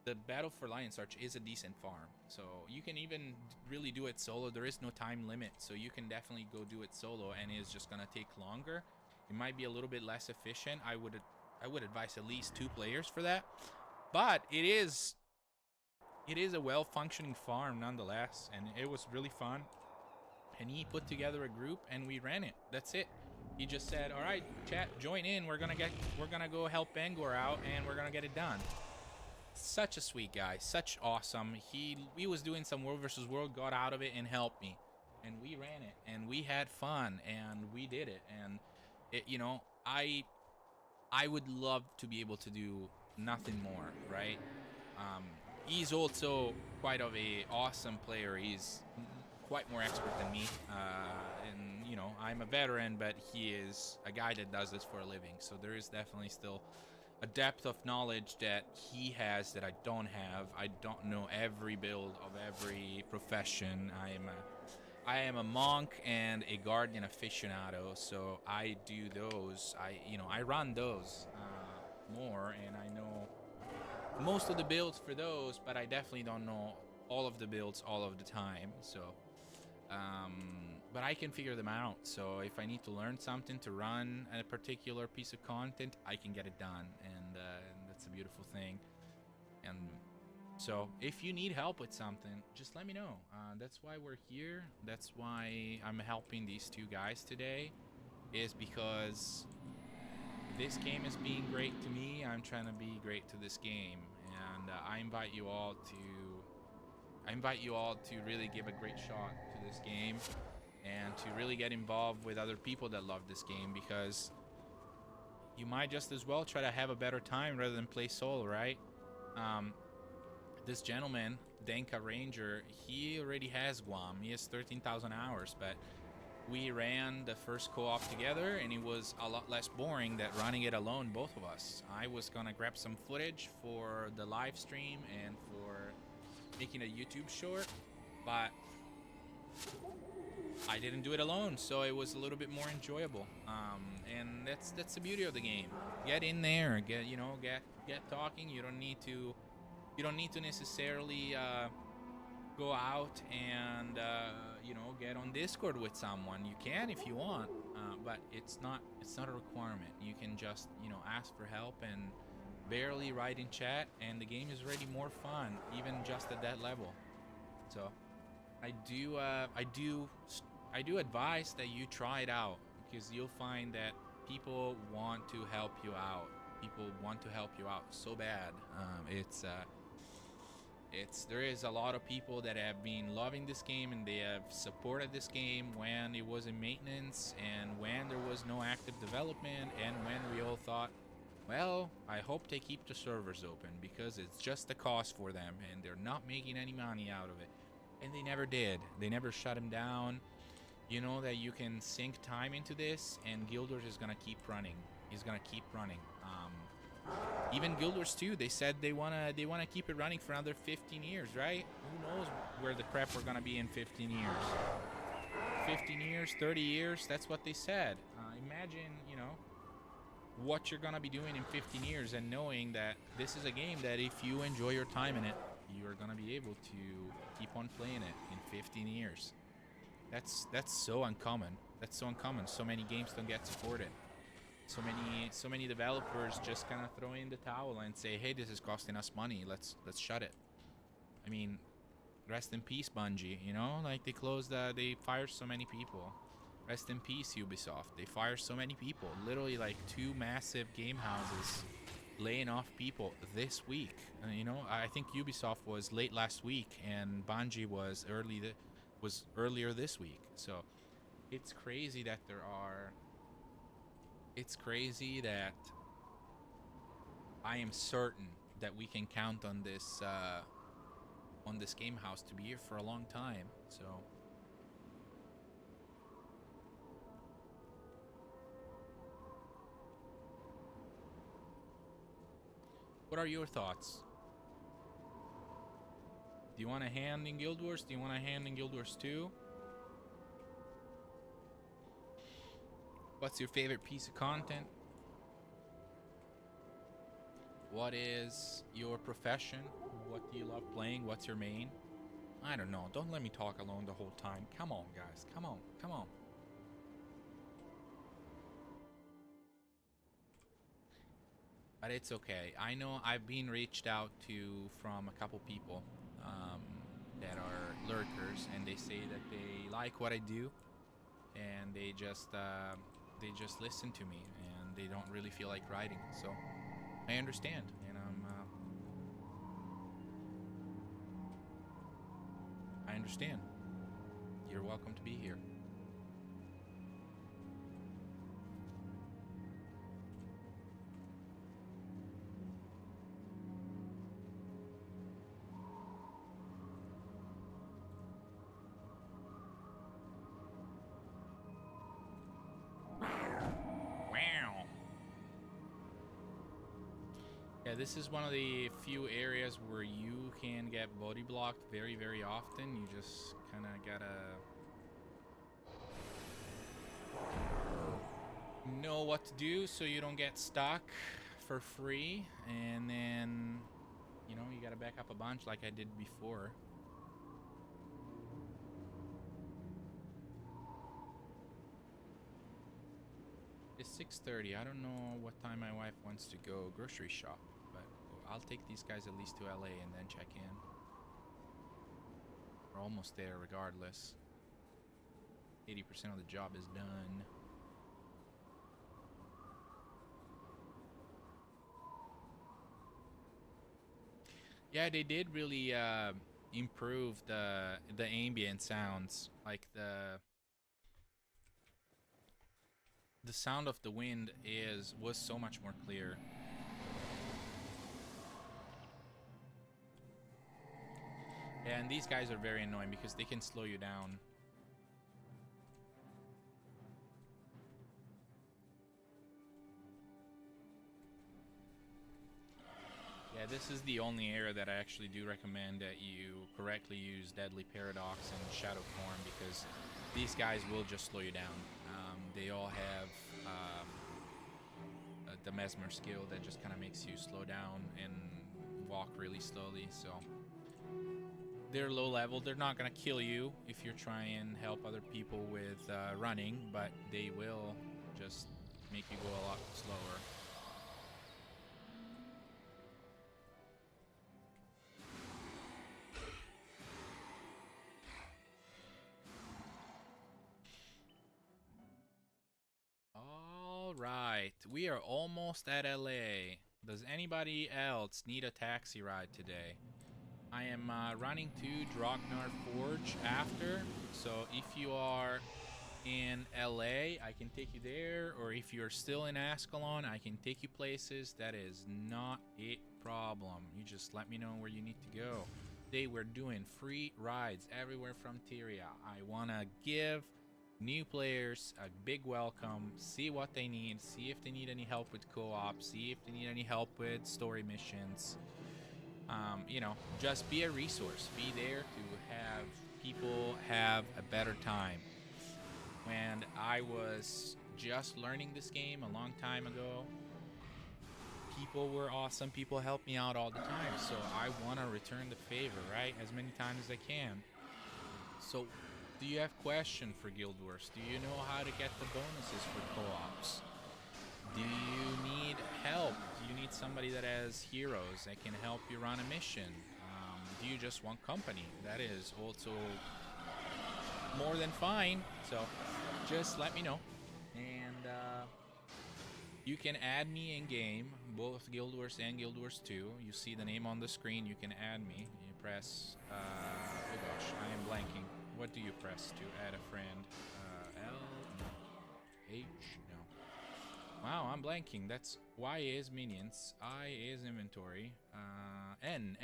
the battle for Lion's Arch is a decent farm. So you can even really do it solo. There is no time limit, so you can definitely go do it solo, and it's just gonna take longer. It might be a little bit less efficient. I would advise at least 2 players for that, but it is a well-functioning farm nonetheless, and it was really fun. And he put together a group, and we ran it. That's it. He just said, "All right, chat, join in. We're gonna go help Bengor out, and we're gonna get it done." Such a sweet guy, such awesome. We was doing some world versus world, got out of it and helped me, and we ran it, and we had fun, and we did it. And it, I would love to be able to do nothing more, right? He's also quite of a awesome player. He's quite more expert than me, and I'm a veteran, but he is a guy that does this for a living. So there is definitely still a depth of knowledge that he has that I don't have. I don't know every build of every profession. I am a monk and a guardian aficionado, so I do those. I run those more, and I know most of the builds for those, but I definitely don't know all of the builds all of the time. So but I can figure them out. So if I need to learn something to run a particular piece of content, I can get it done, and that's a beautiful thing. And So if you need help with something, just let me know. That's why we're here. That's why I'm helping these two guys today, is because this game is being great to me. I'm trying to be great to this game, and I invite you all to really give a great shot to this game and to really get involved with other people that love this game, because you might just as well try to have a better time rather than play solo, right? This gentleman, Denka Ranger, he already has Guam. He has 13,000 hours, but we ran the first co-op together, and it was a lot less boring than running it alone, both of us. I was gonna grab some footage for the live stream and for making a YouTube short, but I didn't do it alone, so it was a little bit more enjoyable. And that's the beauty of the game. Get in there, get talking. You don't need to necessarily go out and get on Discord with someone. You can if you want, but it's not a requirement. You can just ask for help and barely write in chat, and the game is already more fun, even just at that level. So I do advise that you try it out, because you'll find that people want to help you out. People want to help you out so bad. There is a lot of people that have been loving this game, and they have supported this game when it was in maintenance and when there was no active development, and when we all thought, well, I hope they keep the servers open because it's just a cost for them and they're not making any money out of it. And they never did. They never shut them down. You know that you can sink time into this, and Guild Wars is gonna keep running. He's gonna keep running. Even Guild Wars 2, they said they wanna keep it running for another 15 years, right? Who knows where the crap we're gonna be in 15 years? 15 years, 30 years, that's what they said. Imagine, what you're gonna be doing in 15 years, and knowing that this is a game that if you enjoy your time in it, you're gonna be able to keep on playing it in 15 years. That's so uncommon. That's so uncommon. So many games don't get supported. So many developers just kind of throw in the towel and say, "Hey, this is costing us money. Let's shut it." I mean, rest in peace, Bungie. Like they fired so many people. Rest in peace, Ubisoft. They fired so many people. Literally, like 2 massive game houses laying off people this week. I think Ubisoft was late last week, and Bungie was earlier this week. So it's crazy that I am certain that we can count on this game house to be here for a long time. So what are your thoughts? Do you want a hand in Guild Wars? Do you want a hand in Guild Wars 2? What's your favorite piece of content? What is your profession? What do you love playing? What's your main? I don't know. Don't let me talk alone the whole time. Come on, guys. Come on. Come on. But it's okay. I know I've been reached out to from a couple people that are lurkers, and they say that they like what I do, and they just listen to me, and they don't really feel like writing. So I understand, and I understand. You're welcome to be here. Yeah, this is one of the few areas where you can get body blocked very, very often. You just kind of gotta know what to do so you don't get stuck for free, and then you gotta back up a bunch like I did before. It's 6:30. I don't know what time my wife wants to go grocery shop, but I'll take these guys at least to LA and then check in. We're almost there regardless. 80% of the job is done. Yeah, they did really improve the ambient sounds, like the sound of the wind was so much more clear. And these guys are very annoying because they can slow you down. Yeah, this is the only area that I actually do recommend that you correctly use Deadly Paradox and Shadow Form, because these guys will just slow you down. They all have the Mesmer skill that just kind of makes you slow down and walk really slowly, so they're low level. They're not gonna kill you if you're trying and help other people with running, but they will just make you go a lot slower. Alright, we are almost at LA. Does anybody else need a taxi ride today? I am running to Droknar Forge after, so if you are in LA, I can take you there, or if you're still in Ascalon, I can take you places. That is not a problem. You just let me know where you need to go. Today we're doing free rides everywhere from Tyria. I want to give new players a big welcome, see what they need, see if they need any help with co-op, see if they need any help with story missions. You know, just be a resource. Be there to have people have a better time. When I was just learning this game a long time ago, people were awesome. People helped me out all the time. So I want to return the favor, right? As many times as I can. So, do you have questions for Guild Wars? Do you know how to get the bonuses for co-ops? Do you need help? Do you need somebody that has heroes that can help you run a mission? Do you just want company? That is also more than fine. So just let me know. And you can add me in game, both Guild Wars and Guild Wars 2. You see the name on the screen, you can add me. You press, oh gosh, I am blanking. What do you press to add a friend? L, no. H, no. Wow, I'm blanking. That's Y is minions, I is inventory, N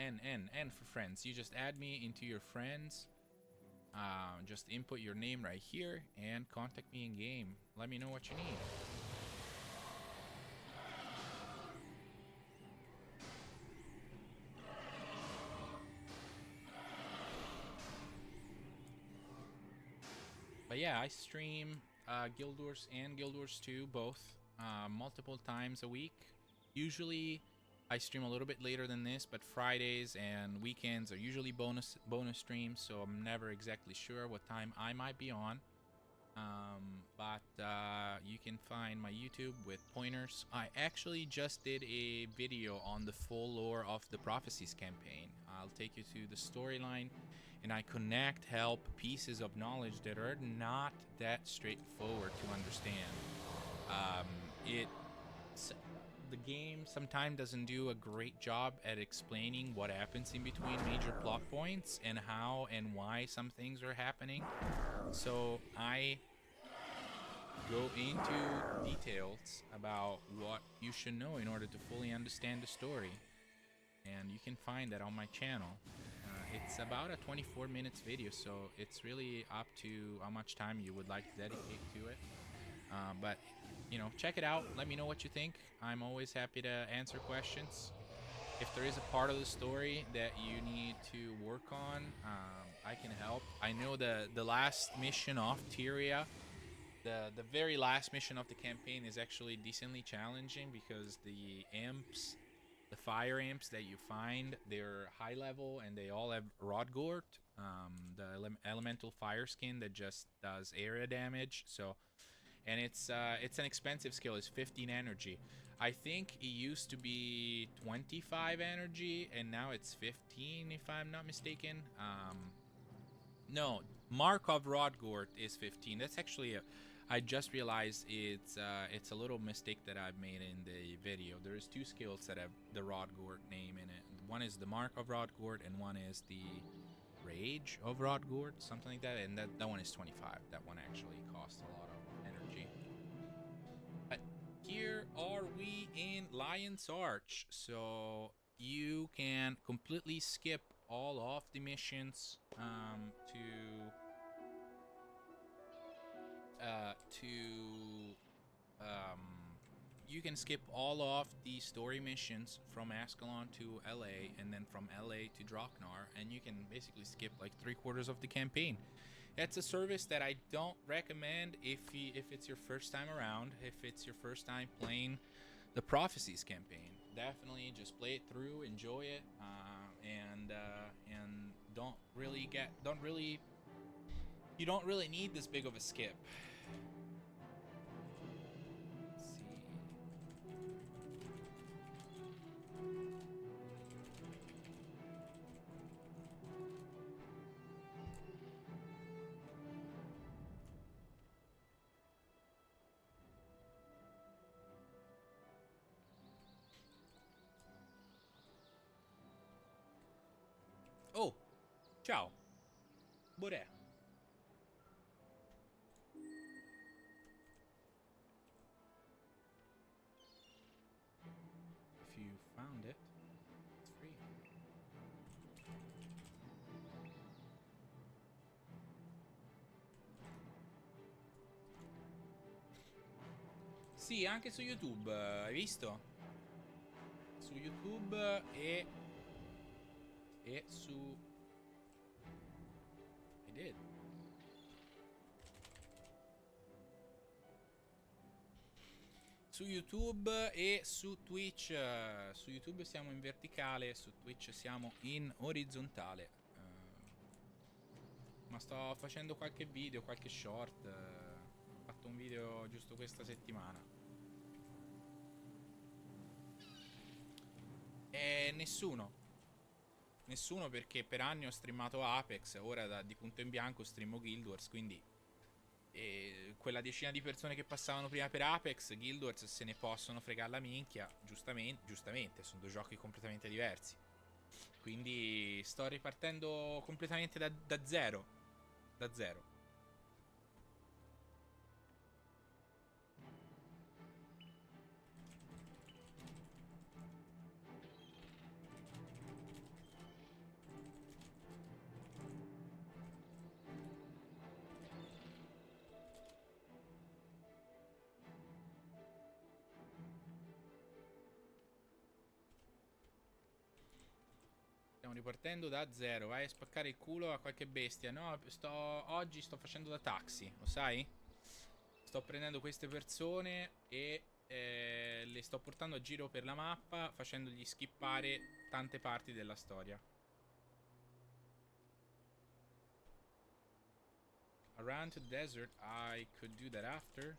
for friends. You just add me into your friends. Just input your name right here and contact me in game. Let me know what you need. But yeah, I stream Guild Wars and Guild Wars 2 both multiple times a week. Usually I stream a little bit later than this, but Fridays and weekends are usually bonus streams, so I'm never exactly sure what time I might be on. But you can find my YouTube with pointers. I actually just did a video on the full lore of the Prophecies campaign. I'll take you to the storyline, and I help pieces of knowledge that are not that straightforward to understand. The game sometimes doesn't do a great job at explaining what happens in between major plot points and how and why some things are happening. So I go into details about what you should know in order to fully understand the story. And you can find that on my channel. It's about a 24 minutes video, so it's really up to how much time you would like to dedicate to it. But, you know, check it out. Let me know what you think. I'm always happy to answer questions. If there is a part of the story that you need to work on, I can help. I know the last mission of Tyria, the very last mission of the campaign is actually decently challenging because the imps, the fire imps that you find, they're high level and they all have Rodgort, the elemental fire skin that just does area damage. So and it's an expensive skill. It's 15 energy. I think it used to be 25 energy, and now it's 15, if I'm not mistaken. No, Markov Rodgort is 15. That's actually I just realized it's a little mistake that I've made in the video. There is two skills that have the Rodgort name in it. One is the Markov Rodgort, and one is the Rage of Rodgort, something like that. And that one is 25. That one actually costs a lot of energy. But here are we in Lion's Arch, so you can completely skip all of the missions you can skip all of the story missions from Ascalon to LA, and then from LA to Droknar, and you can basically skip like 3/4 of the campaign. It's a service that I don't recommend if it's your first time around, if it's your first time playing the Prophecies campaign. Definitely just play it through, enjoy it, and you don't really need this big of a skip. Let's see. Oh, ciao. Borè. If you found it, it's free. Sì, anche su YouTube, hai visto? Su YouTube e su... I did. Su YouTube e su Twitch. Su YouTube siamo in verticale, su Twitch siamo in orizzontale. Ma sto facendo qualche video, qualche short. Ho fatto un video giusto questa settimana. E nessuno. Nessuno, perché per anni ho streamato Apex. Ora di punto in bianco streamo Guild Wars, quindi... E quella decina di persone che passavano prima per Apex, Guild Wars se ne possono fregare la minchia. Giustamente, sono due giochi completamente diversi. Quindi sto ripartendo completamente da zero. Da zero. Stiamo ripartendo da zero. Vai a spaccare il culo a qualche bestia. No, oggi sto facendo da taxi, lo sai? Sto prendendo queste persone e le sto portando a giro per la mappa, facendogli skippare tante parti della storia. Around to the desert, I could do that after.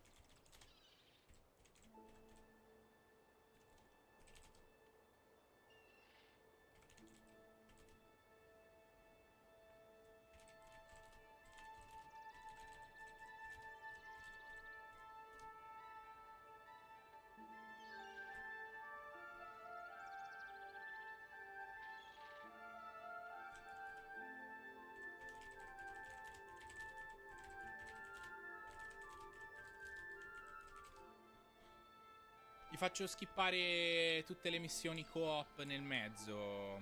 Gli faccio skippare tutte le missioni co-op nel mezzo.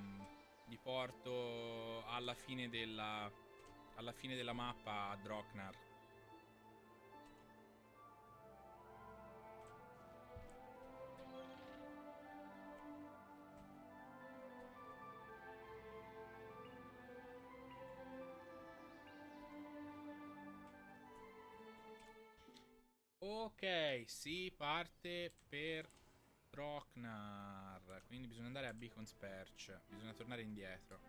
Li porto alla fine della mappa a Droknar. Ok, si parte per Droknar. Quindi bisogna andare a Beacon's Perch. Bisogna tornare indietro.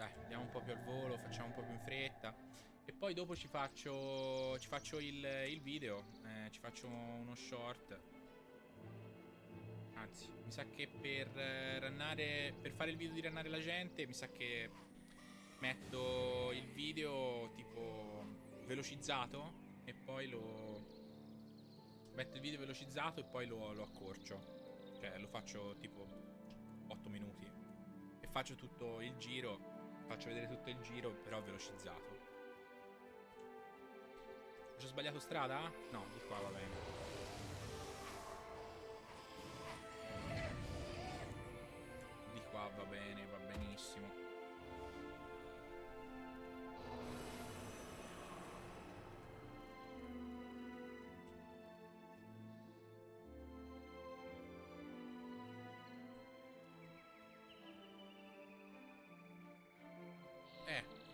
Dai, andiamo un po' più al volo, facciamo un po' più in fretta. E poi dopo ci faccio il video. Ci faccio uno short. Anzi, mi sa che per fare il video di runnare la gente, mi sa che metto il video tipo velocizzato e poi lo... Metto il video velocizzato e poi lo accorcio. Cioè lo faccio tipo 8 minuti. E faccio tutto il giro. Faccio vedere tutto il giro, però velocizzato. Ho già sbagliato strada? No, di qua va bene. Di qua va bene, va benissimo.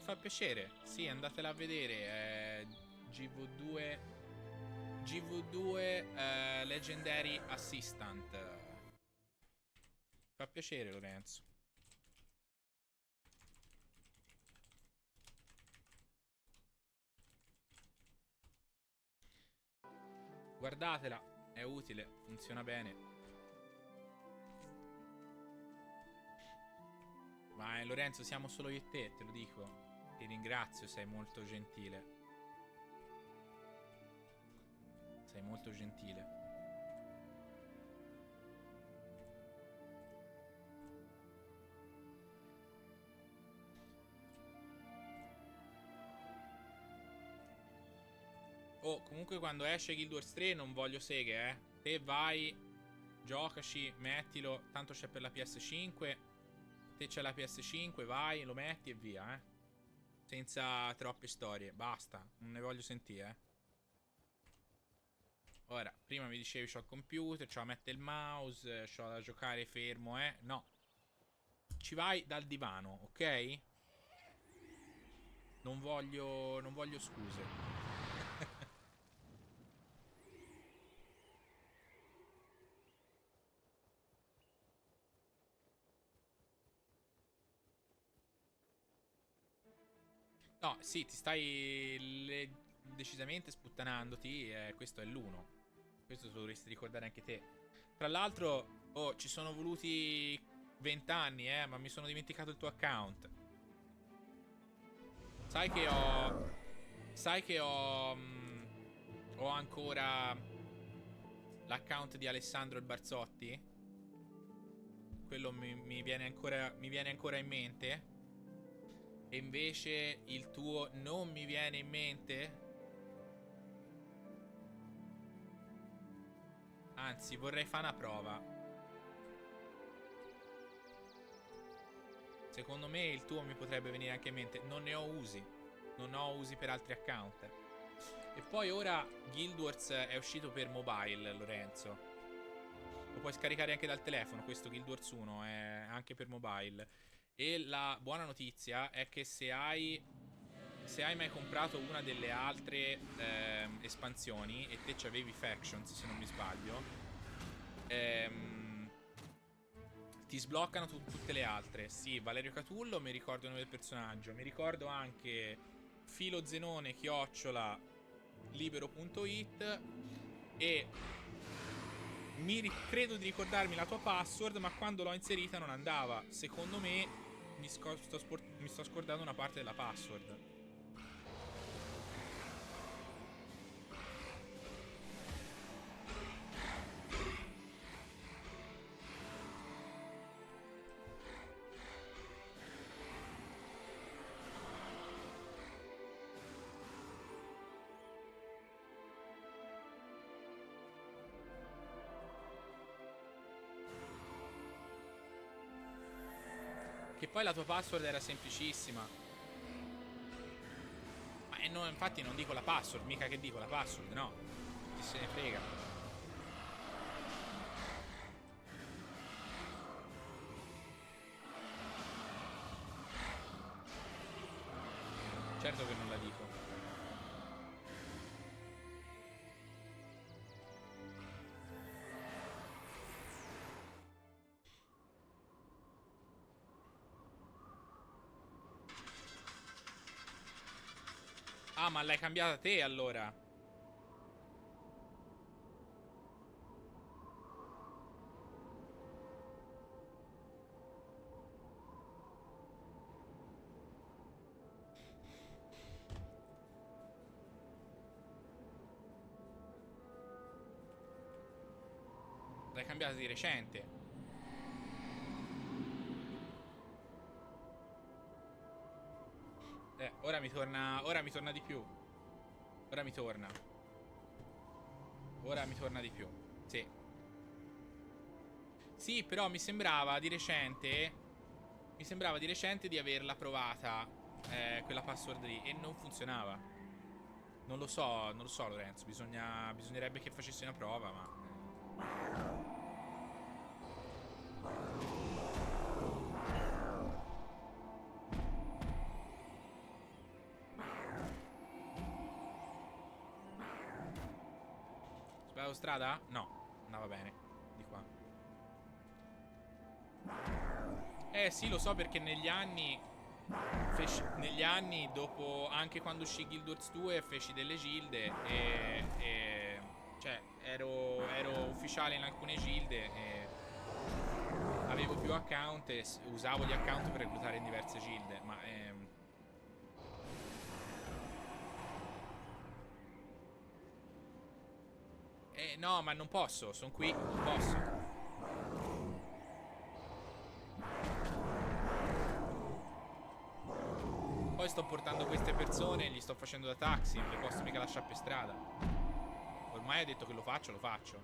Fa piacere. Sì, andatela a vedere. GW2 Legendary Assistant. Fa piacere, Lorenzo. Guardatela, è utile, funziona bene. Ma Lorenzo, siamo solo io e te lo dico. Ti ringrazio, sei molto gentile. Sei molto gentile. Oh, comunque quando esce Guild Wars 3 non voglio seghe, eh. Te vai, giocaci, mettilo. Tanto c'è per la PS5. Te c'è la PS5, vai, lo metti e via, eh. Senza troppe storie, basta. Non ne voglio sentire, eh. Ora, prima mi dicevi c'ho il computer, c'ho da mettere il mouse, c'ho da giocare fermo, eh. No. Ci vai dal divano, ok? Non voglio scuse. No, sì, ti stai decisamente sputtanandoti. Questo è l'uno. Questo te lo dovresti ricordare anche te. Tra l'altro, oh, ci sono voluti 20 anni, ma mi sono dimenticato il tuo account. Sai che ho... Sai che ho... ho ancora l'account di Alessandro il Barzotti? Quello mi viene ancora in mente? E invece il tuo non mi viene in mente? Anzi, vorrei fare una prova. Secondo me il tuo mi potrebbe venire anche in mente. Non ne ho usi. Non ho usi per altri account. E poi ora Guild Wars è uscito per mobile, Lorenzo. Lo puoi scaricare anche dal telefono. Questo Guild Wars 1 è anche per mobile. E la buona notizia è che se hai mai comprato una delle altre espansioni e te c'avevi Factions, se non mi sbaglio, ti sbloccano tutte le altre. Sì, Valerio Catullo, mi ricordo il nome del personaggio. Mi ricordo anche filozenone chiocciola libero.it. E credo di ricordarmi la tua password, ma quando l'ho inserita non andava. Secondo me mi sto scordando una parte della password. Che poi la tua password era semplicissima. Ma no, infatti non dico la password, mica che dico la password, no. Chi se ne frega. Certo che non la dico. Ah, ma l'hai cambiata te allora? L'hai cambiata di recente. Ora mi torna. Ora mi torna di più. Ora mi torna. Ora mi torna di più. Sì. Sì, però mi sembrava di recente. Mi sembrava di recente di averla provata. Quella password lì. E non funzionava. Non lo so, non lo so, Lorenzo. Bisognerebbe che facessi una prova, ma. Sbagliato strada? No, andava bene. Di qua. Sì, lo so perché negli anni. Negli anni, dopo. Anche quando uscì Guild Wars 2, feci delle gilde. Cioè, ero ufficiale in alcune gilde. E avevo più account e usavo gli account per reclutare in diverse gilde. Ma. No, ma non posso. Sono qui. Non posso. Poi sto portando queste persone, gli sto facendo da taxi, non le posso mica lasciare per strada. Ormai ho detto che lo faccio, lo faccio.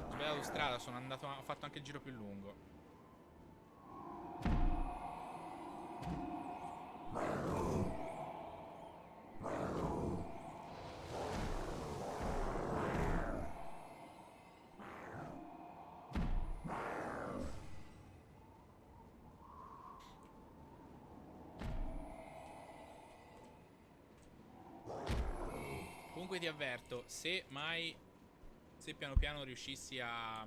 Ho sbagliato strada, sono andato, ho fatto anche il giro più lungo. Comunque ti avverto, se mai, se piano piano riuscissi a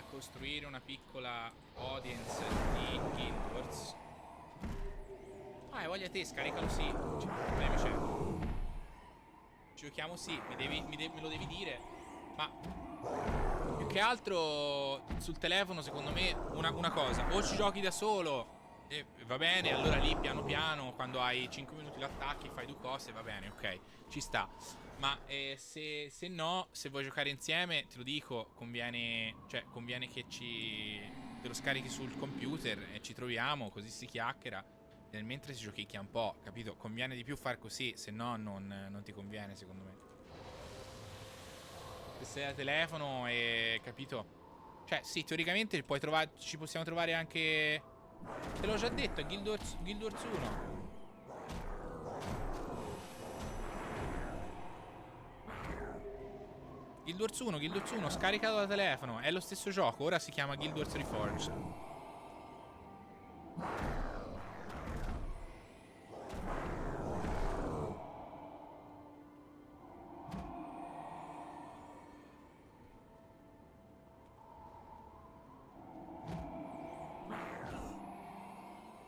costruire una piccola audience di Guild Wars. Hai voglia te, scaricalo sì. Cioè, problemi c'è. Giochiamo sì, me lo devi dire. Ma più che altro sul telefono, secondo me, una cosa. O ci giochi da solo e va bene, allora lì piano piano, quando hai 5 minuti l'attacchi, fai due cose, va bene, ok, ci sta. Ma se no, se vuoi giocare insieme, te lo dico, conviene. Cioè, conviene che te lo scarichi sul computer e ci troviamo, così si chiacchiera. Nel mentre si giochicchia un po', capito? Conviene di più far così, se no non ti conviene, secondo me. Se sei a telefono e. Capito? Cioè, sì, teoricamente ci possiamo trovare anche. Te l'ho già detto, è Guild Wars 1. Guild Wars 1, scaricato da telefono. È lo stesso gioco, ora si chiama Guild Wars Reforged.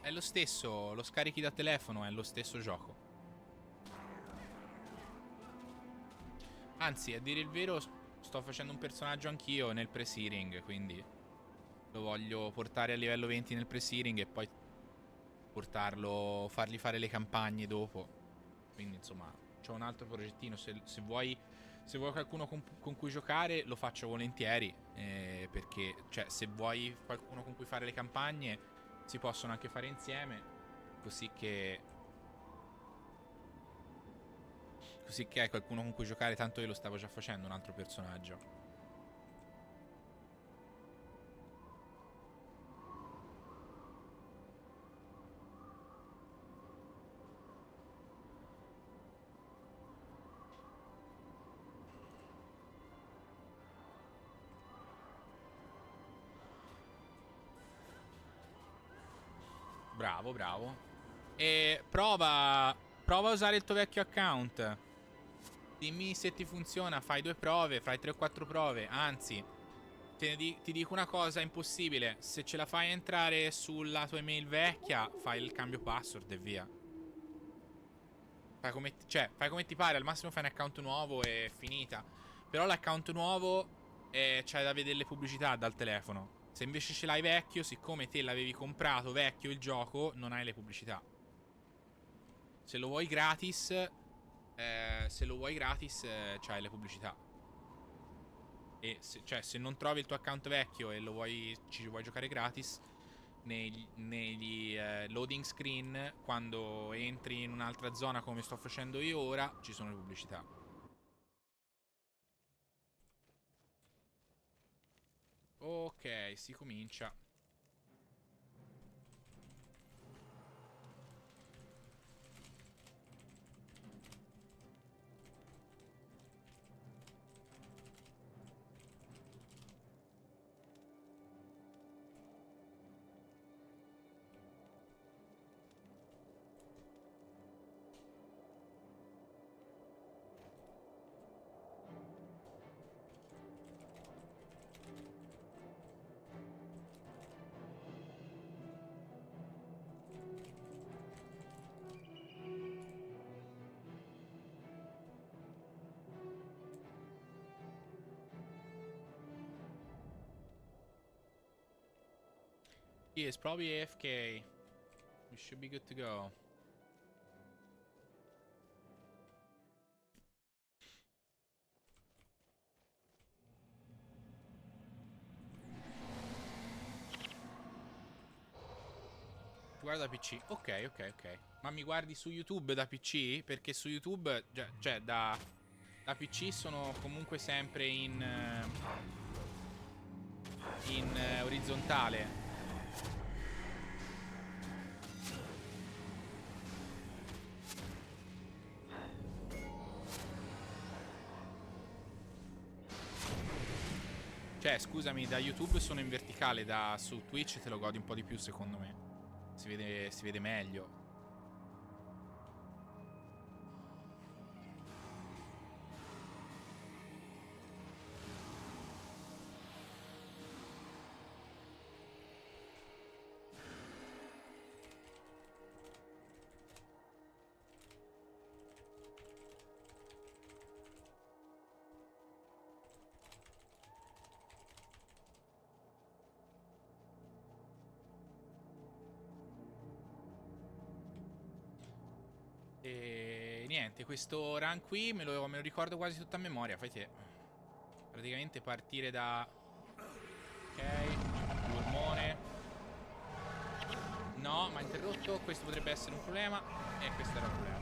È lo stesso, lo scarichi da telefono, è lo stesso gioco. Anzi, a dire il vero, sto facendo un personaggio anch'io nel pre-searing, quindi lo voglio portare a livello 20 nel pre-searing e poi fargli fare le campagne dopo. Quindi, insomma, c'ho un altro progettino. Se vuoi qualcuno con cui giocare, lo faccio volentieri. Perché, cioè, se vuoi qualcuno con cui fare le campagne, si possono anche fare insieme. Così che hai qualcuno con cui giocare. Tanto io lo stavo già facendo, un altro personaggio. Bravo, bravo. E prova a usare il tuo vecchio account. Dimmi se ti funziona, fai 2 prove, fai 3 o 4 prove. Anzi, ti dico una cosa impossibile. Se ce la fai entrare sulla tua email vecchia, fai il cambio password e via. Fai come ti pare. Al massimo fai un account nuovo e finita. Però l'account nuovo c'hai da vedere le pubblicità dal telefono. Se invece ce l'hai vecchio, siccome te l'avevi comprato vecchio il gioco, non hai le pubblicità. Se lo vuoi gratis, c'hai le pubblicità. E se non trovi il tuo account vecchio e ci vuoi giocare gratis, negli loading screen, quando entri in un'altra zona come sto facendo io ora, ci sono le pubblicità. Ok, si comincia. He is probably AFK. We should be good to go. Guarda PC. Ok, ok, ok. Ma mi guardi su YouTube da PC? Perché su YouTube, cioè da PC sono comunque sempre in orizzontale. Cioè, scusami, da YouTube sono in verticale, su Twitch te lo godi un po' di più, secondo me. Si vede meglio. E niente, questo run qui me lo ricordo quasi tutto a memoria, fai te. Praticamente partire da... Ok, polmone. No, ma interrotto, questo potrebbe essere un problema. E questo era un problema.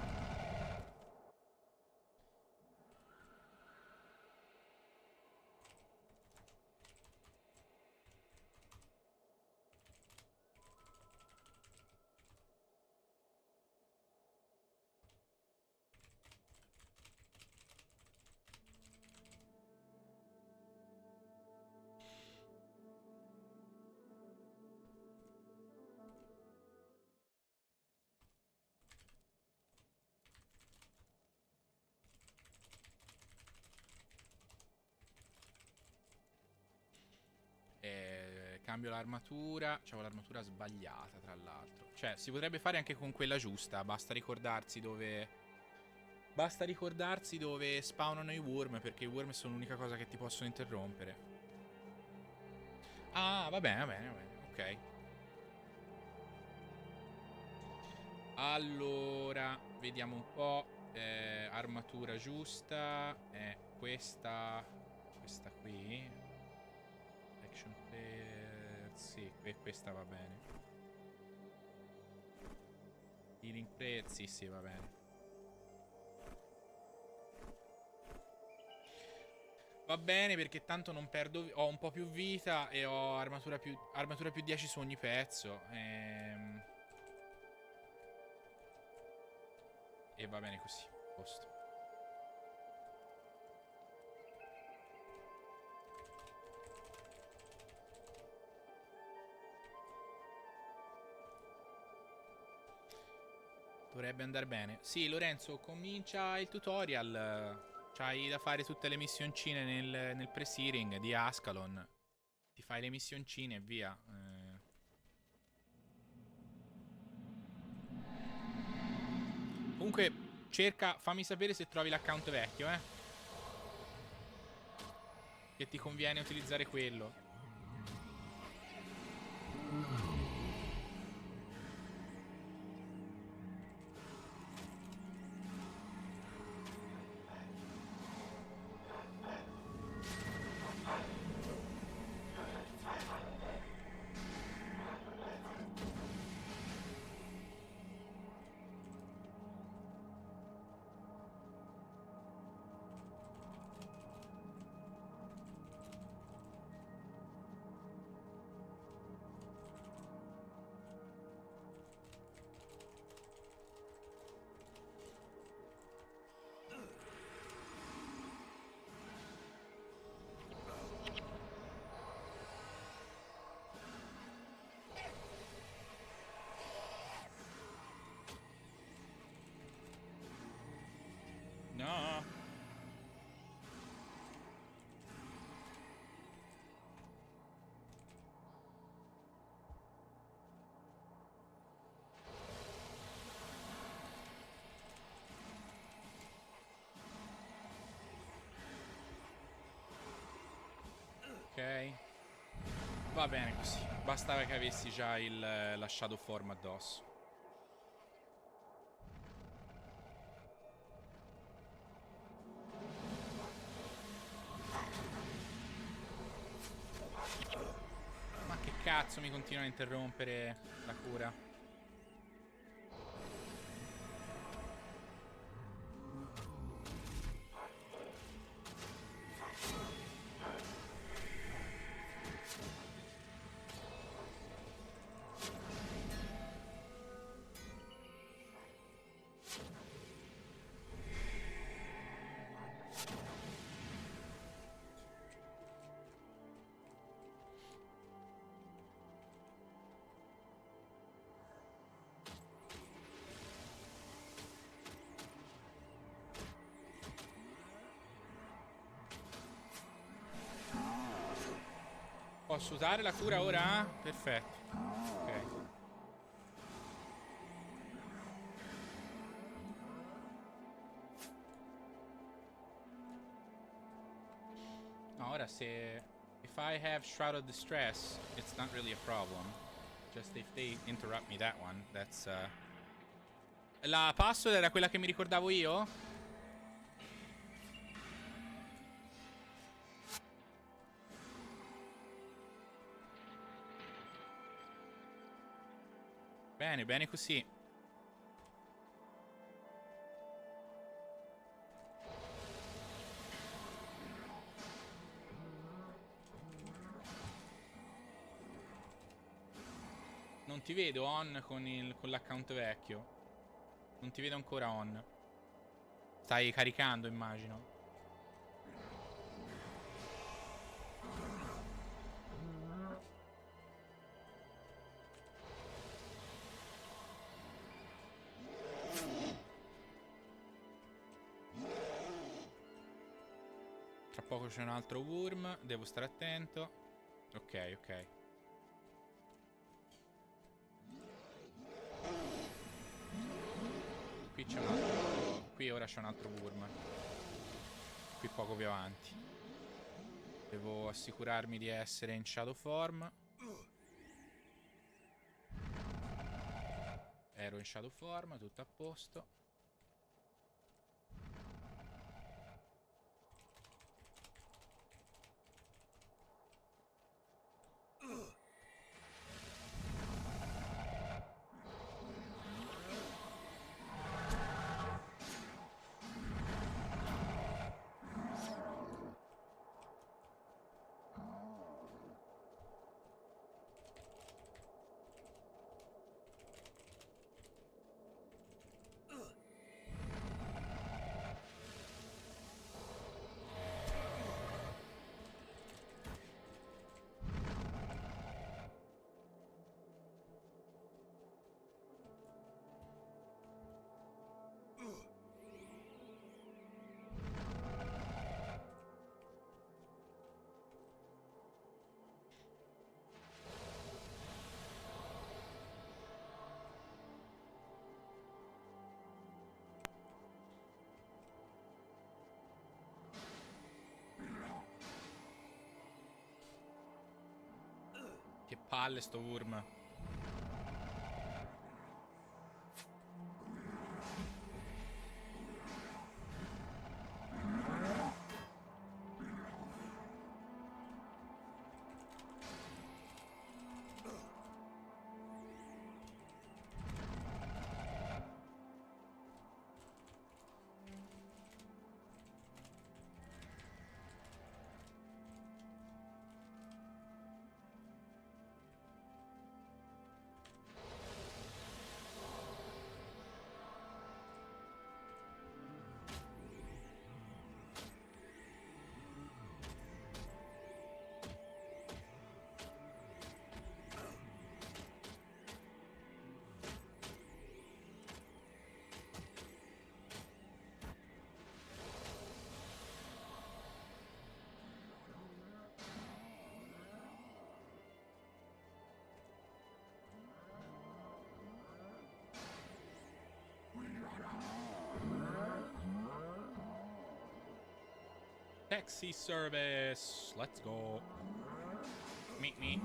Cambio l'armatura. C'avevo l'armatura sbagliata, tra l'altro. Cioè, si potrebbe fare anche con quella giusta. Basta ricordarsi dove... Basta ricordarsi dove spawnano i worm, perché i worm sono l'unica cosa che ti possono interrompere. Ah, va bene, va bene, va bene. Ok. Allora, vediamo un po'. Armatura giusta. Questa qui. Action player. Sì, questa va bene. Healing plate, sì, va bene. Va bene perché tanto non perdo. Ho un po' più vita e ho armatura più 10 su ogni pezzo. E va bene così. Posto. Dovrebbe andare bene. Sì, Lorenzo, comincia il tutorial. C'hai da fare tutte le missioncine nel pre-searing di Ascalon. Ti fai le missioncine e via. Comunque, fammi sapere se trovi l'account vecchio, che ti conviene utilizzare quello. No. Ok. Va bene così. Bastava che avessi già la Shadow Form addosso. Ma che cazzo mi continua a interrompere la cura? Posso usare la cura ora? Perfetto. Ok. No, ora se... If I have Shroud of Distress, it's not really a problem. Just if they interrupt me that one, that's... La password era quella che mi ricordavo io? Bene, bene così. Non ti vedo on con l'account vecchio. Non ti vedo ancora on. Stai caricando, immagino. Tra poco c'è un altro worm. Devo stare attento. Ok, ok. Qui c'è un altro... Qui ora c'è un altro worm. Qui poco più avanti. Devo assicurarmi di essere in shadow form. Ero in shadow form, tutto a posto. Che palle sto urm. Taxi service. Let's go. Meet me.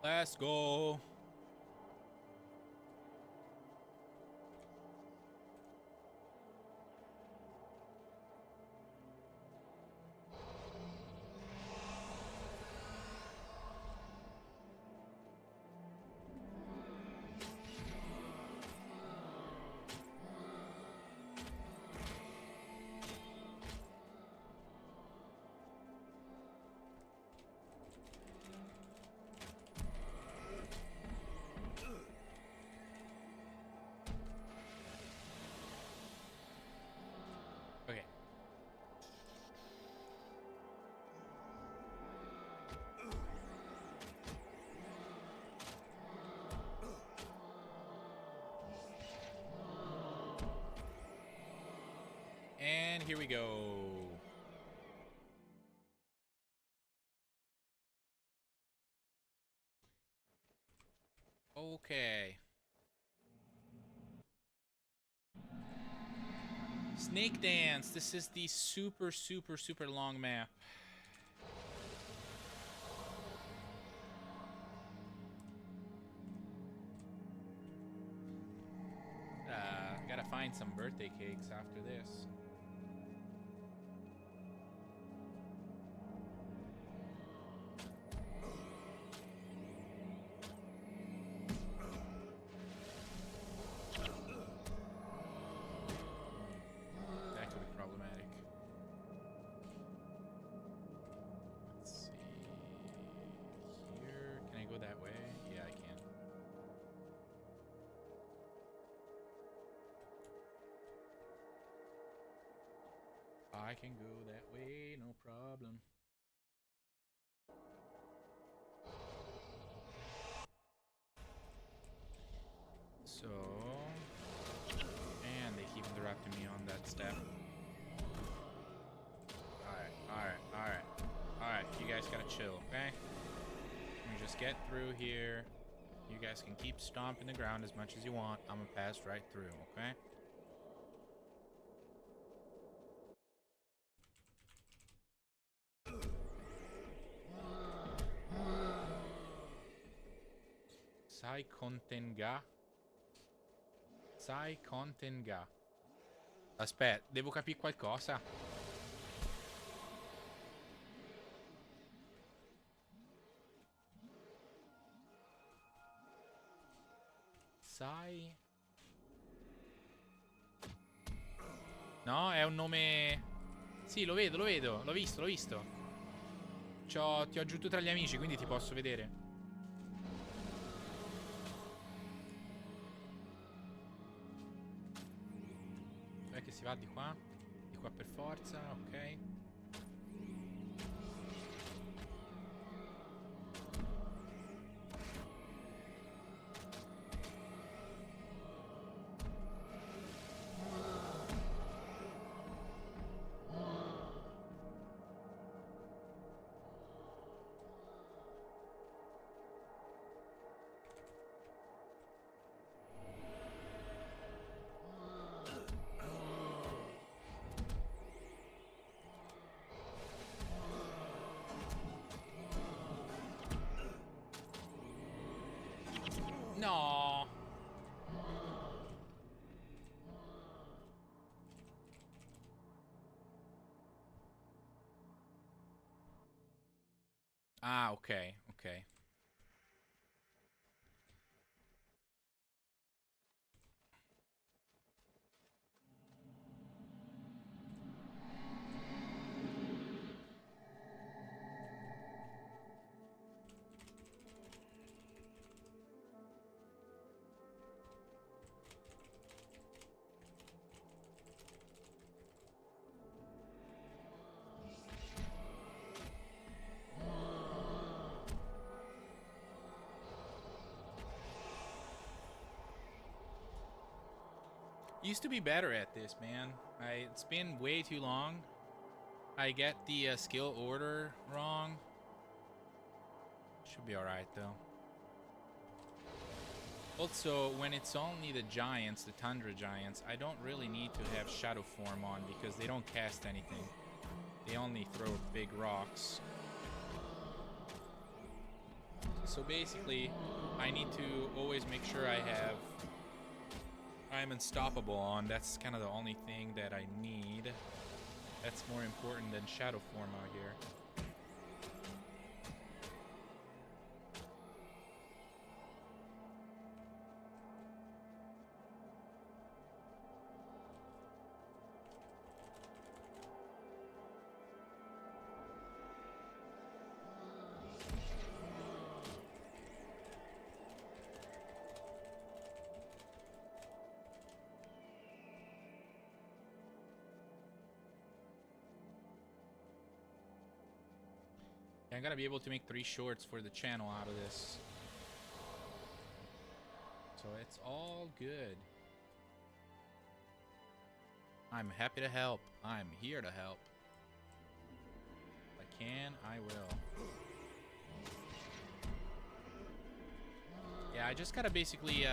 Let's go. Okay. And here we go. Okay. Snake Dance. This is the super, super, super long map. Gotta find some birthday cakes after this. That could be problematic. Let's see. Here. Can I go that way? Yeah, I can. I can go that way, no problem. So, and they keep interrupting me on that step. Alright, you guys gotta chill, okay? Let me just get through here. You guys can keep stomping the ground as much as you want. I'm gonna pass right through, okay? Sai contenga. Sai contenga. Aspetta, devo capire qualcosa. Sai. No, è un nome. Sì, lo vedo, lo vedo. L'ho visto, l'ho visto. Ti ho aggiunto tra gli amici, quindi ti posso vedere. Dov'è che si va di qua? Di qua per forza, ok. No. Ah, ok, ok. Used to be better at this, man. It's been way too long. I get the skill order wrong. Should be alright, though. Also, when it's only the giants, the Tundra giants, I don't really need to have Shadow Form on because they don't cast anything. They only throw big rocks. So basically, I need to always make sure I have I'm Unstoppable on. That's kind of the only thing that I need. That's more important than Shadow Form out here. I'm gonna be able to make 3 shorts for the channel out of this. So it's all good. I'm happy to help. I'm here to help. If I can, I will. Yeah, I just gotta basically...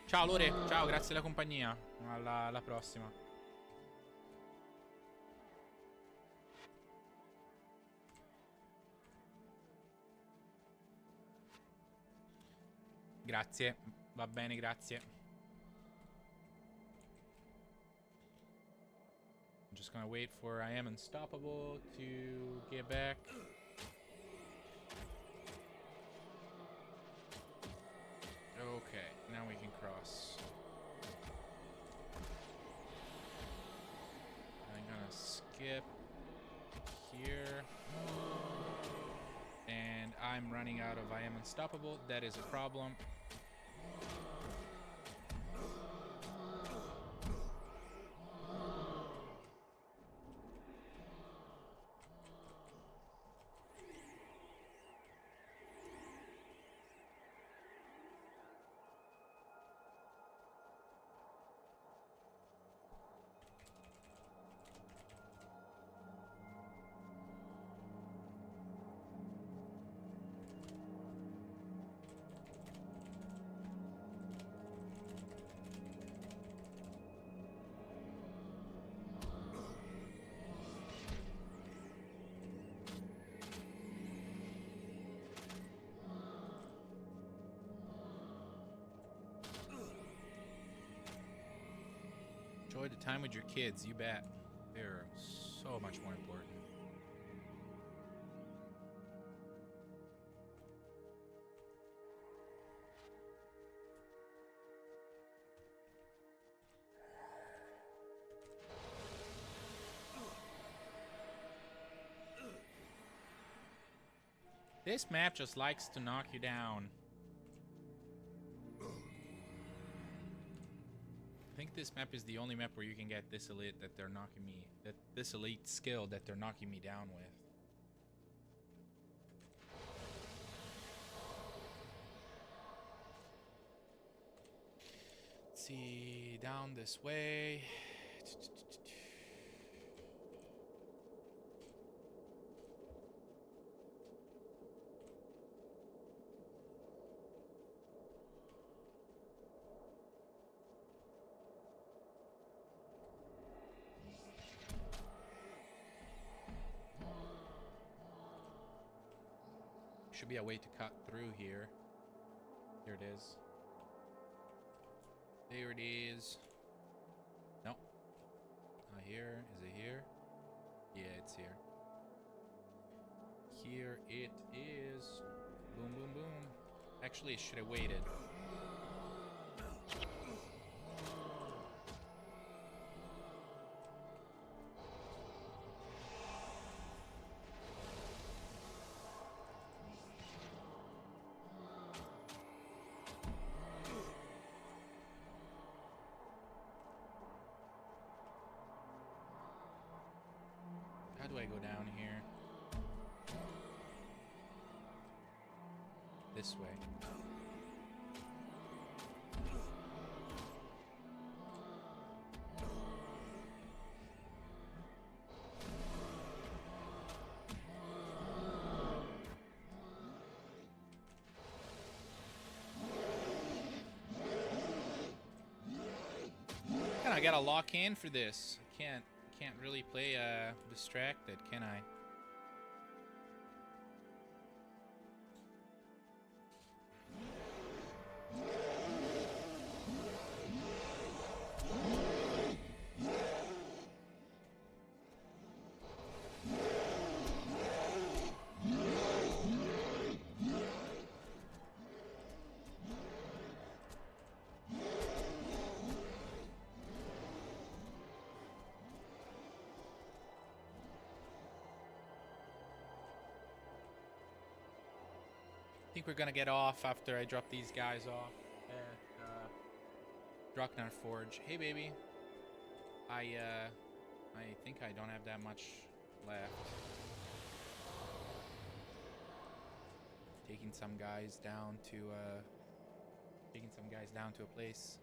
Ciao Lore, ciao, grazie della compagnia. Alla prossima. Grazie, va bene, grazie. I'm just gonna wait for I Am Unstoppable to get back. Okay, now we can cross. I'm gonna skip here. And I'm running out of I Am Unstoppable. That is a problem. Enjoy the time with your kids, you bet. They're so much more important. This map just likes to knock you down. I think this map is the only map where you can get this elite that they're knocking me, this elite skill that they're knocking me down with. Let's see, down this way. Should be a way to cut through here. Here it is. There it is. Nope. Not here. Is it here? Yeah, it's here. Here it is. Boom, boom, boom. Actually, it should have waited. How do I go down here? This way. I gotta lock in for this. Can't really play distracted, can I? I think we're gonna get off after I drop these guys off at Droknar Forge. Hey, baby. I think I don't have that much left. Taking some guys down to a place.